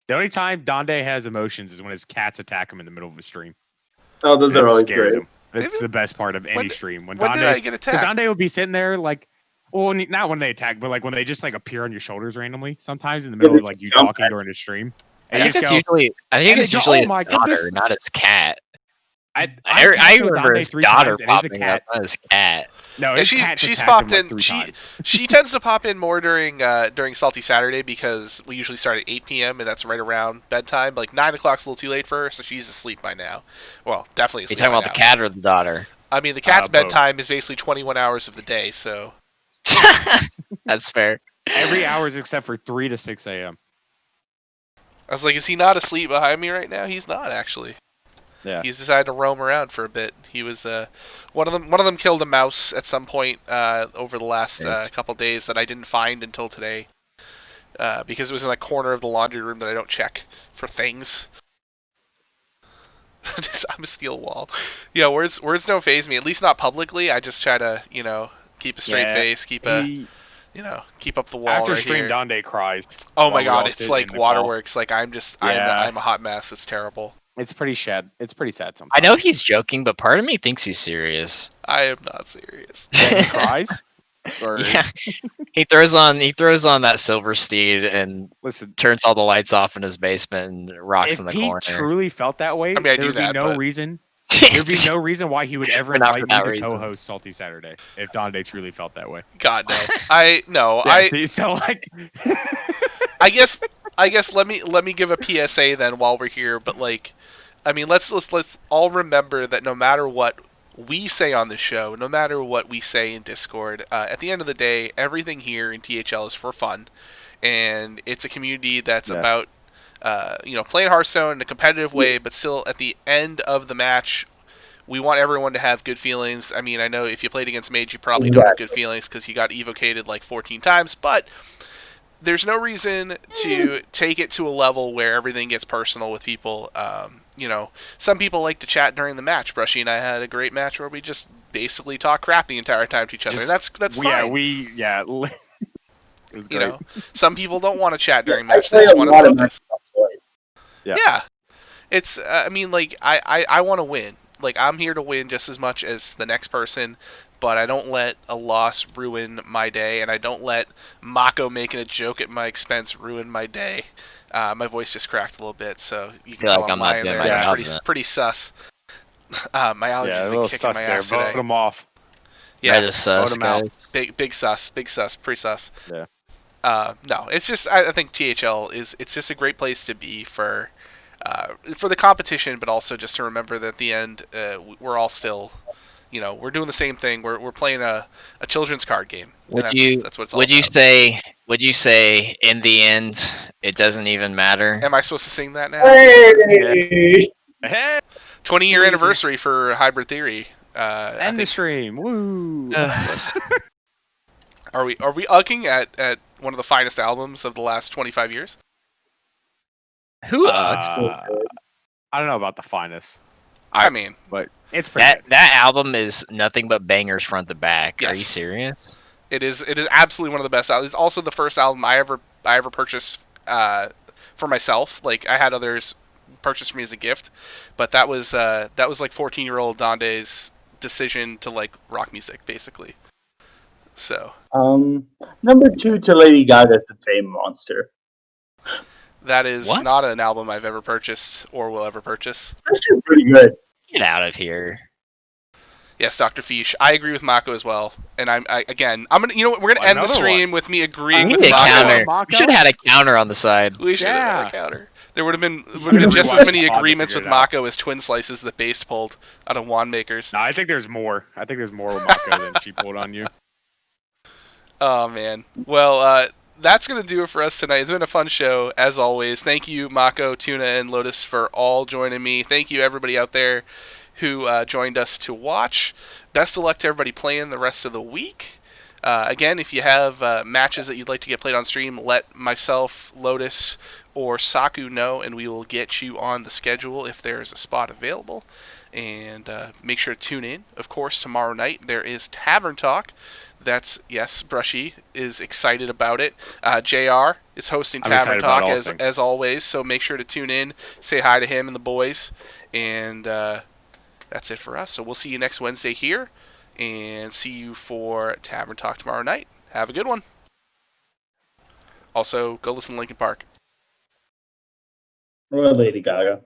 The only time Donde has emotions is when his cats attack him in the middle of a stream. Oh, those are always great. That's the best part of any stream. When did I get attacked? Because Donde would be sitting there not when they attack, but when they just appear on your shoulders randomly. Sometimes in the middle of you talking during a stream. I think it's usually his daughter, not his cat. I remember his daughter popping up, not his cat. No, she's popped in. She tends to pop in more during Salty Saturday because we usually start at 8 p.m. and that's right around bedtime. But 9 o'clock's a little too late for her, so she's asleep by now. Well, definitely asleep. You talking about the cat or the daughter? I mean, the cat's bedtime is basically 21 hours of the day, so. That's fair. Every hours except for 3 to 6 a.m. I was like, is he not asleep behind me right now? He's not actually. Yeah. He's decided to roam around for a bit. He was one of them. One of them killed a mouse at some point over the last Nice. couple days that I didn't find until today because it was in a corner of the laundry room that I don't check for things. I'm a steel wall. Yeah, words don't faze me. At least not publicly. I just try to keep a straight face, keep up the wall After right stream, here. Donde cries. Oh my while we all god, it's sit like in the call. waterworks. Like I'm Yeah. a hot mess. It's terrible. It's pretty sad. It's pretty sad I sometimes. know he's joking, but part of me thinks he's serious. I am not serious. He cries. Or Yeah, he throws on that silver steed and listen, turns all the lights off in his basement and rocks if in the he corner. truly felt that way, I mean, I there do would that, be no but- reason. There'd be no reason why he would ever Not for invite me that to reason. co-host Salty Saturday if Donde truly felt that way. God no. So like, I guess let me give a PSA then while we're here. But like, I mean, let's all remember that no matter what we say on the show, no matter what we say in Discord, at the end of the day, everything here in THL is for fun, and it's a community that's about playing Hearthstone in a competitive way, but still at the end of the match, we want everyone to have good feelings. I mean, I know if you played against Mage, you probably don't have good feelings because he got evocated like 14 times, but there's no reason to take it to a level where everything gets personal with people. Some people like to chat during the match. Brushy and I had a great match where we just basically talk crap the entire time to each other. And that's fine. It was great. Some people don't want to chat during match. They just want to focus. Yeah. It's, I mean, like, I want to win. Like, I'm here to win just as much as the next person, but I don't let a loss ruin my day, and I don't let Mako making a joke at my expense ruin my day. My voice just cracked a little bit, so you can tell I'm lying there. That's pretty sus. My allergies have been kicking my ass today. Vote him off. Yeah, just sus, guys. Big sus, pretty sus. Yeah. No, it's just I think THL it's just a great place to be for the competition, but also just to remember that at the end we're all still, we're doing the same thing. We're playing a children's card game. That's what it's all about. Would you say in the end it doesn't even matter? Am I supposed to sing that now? Hey! Hey! 20-year anniversary for Hybrid Theory. End the stream. Woo! Are we ugging at one of the finest albums of the last 25 years? Who I don't know about the finest. I mean, but it's pretty good. That album is nothing but bangers front to back. Yes. Are you serious? It is absolutely one of the best albums. It's also the first album I ever purchased for myself. Like I had others purchased for me as a gift, but that was like 14-year-old Donde's decision to like rock music, basically. So number 2 to Lady Gaga's The Fame Monster. that is What? not an album I've ever purchased or will ever purchase. Actually pretty good. Get out of here. Yes, Dr. Fish. I agree with Mako as well. And I'm gonna, we're gonna end the stream with me agreeing with We need a Mako. counter. We should have had a counter on the side. We should have had a counter. There would have been just Watch as many the pod to agreements figure with it out. Mako as twin slices that Based pulled out of wand makers. No, I think there's more. I think there's more with Mako than she pulled on you. Oh man. Well, that's gonna do it for us tonight. It's been a fun show as always. Thank you, Mako, Tuna, and Lotus for all joining me. Thank you everybody out there who joined us to watch. Best of luck to everybody playing the rest of the week. Again, if you have matches that you'd like to get played on stream, let myself, Lotus, or Saku know, and we will get you on the schedule if there is a spot available. And make sure to tune in. Of course, tomorrow night there is Tavern Talk. That's, yes, Brushy is excited about it. JR is hosting Tavern Talk as always, so make sure to tune in, say hi to him and the boys, and that's it for us. So we'll see you next Wednesday here, and see you for Tavern Talk tomorrow night. Have a good one. Also, go listen to Linkin Park. Or Lady Gaga.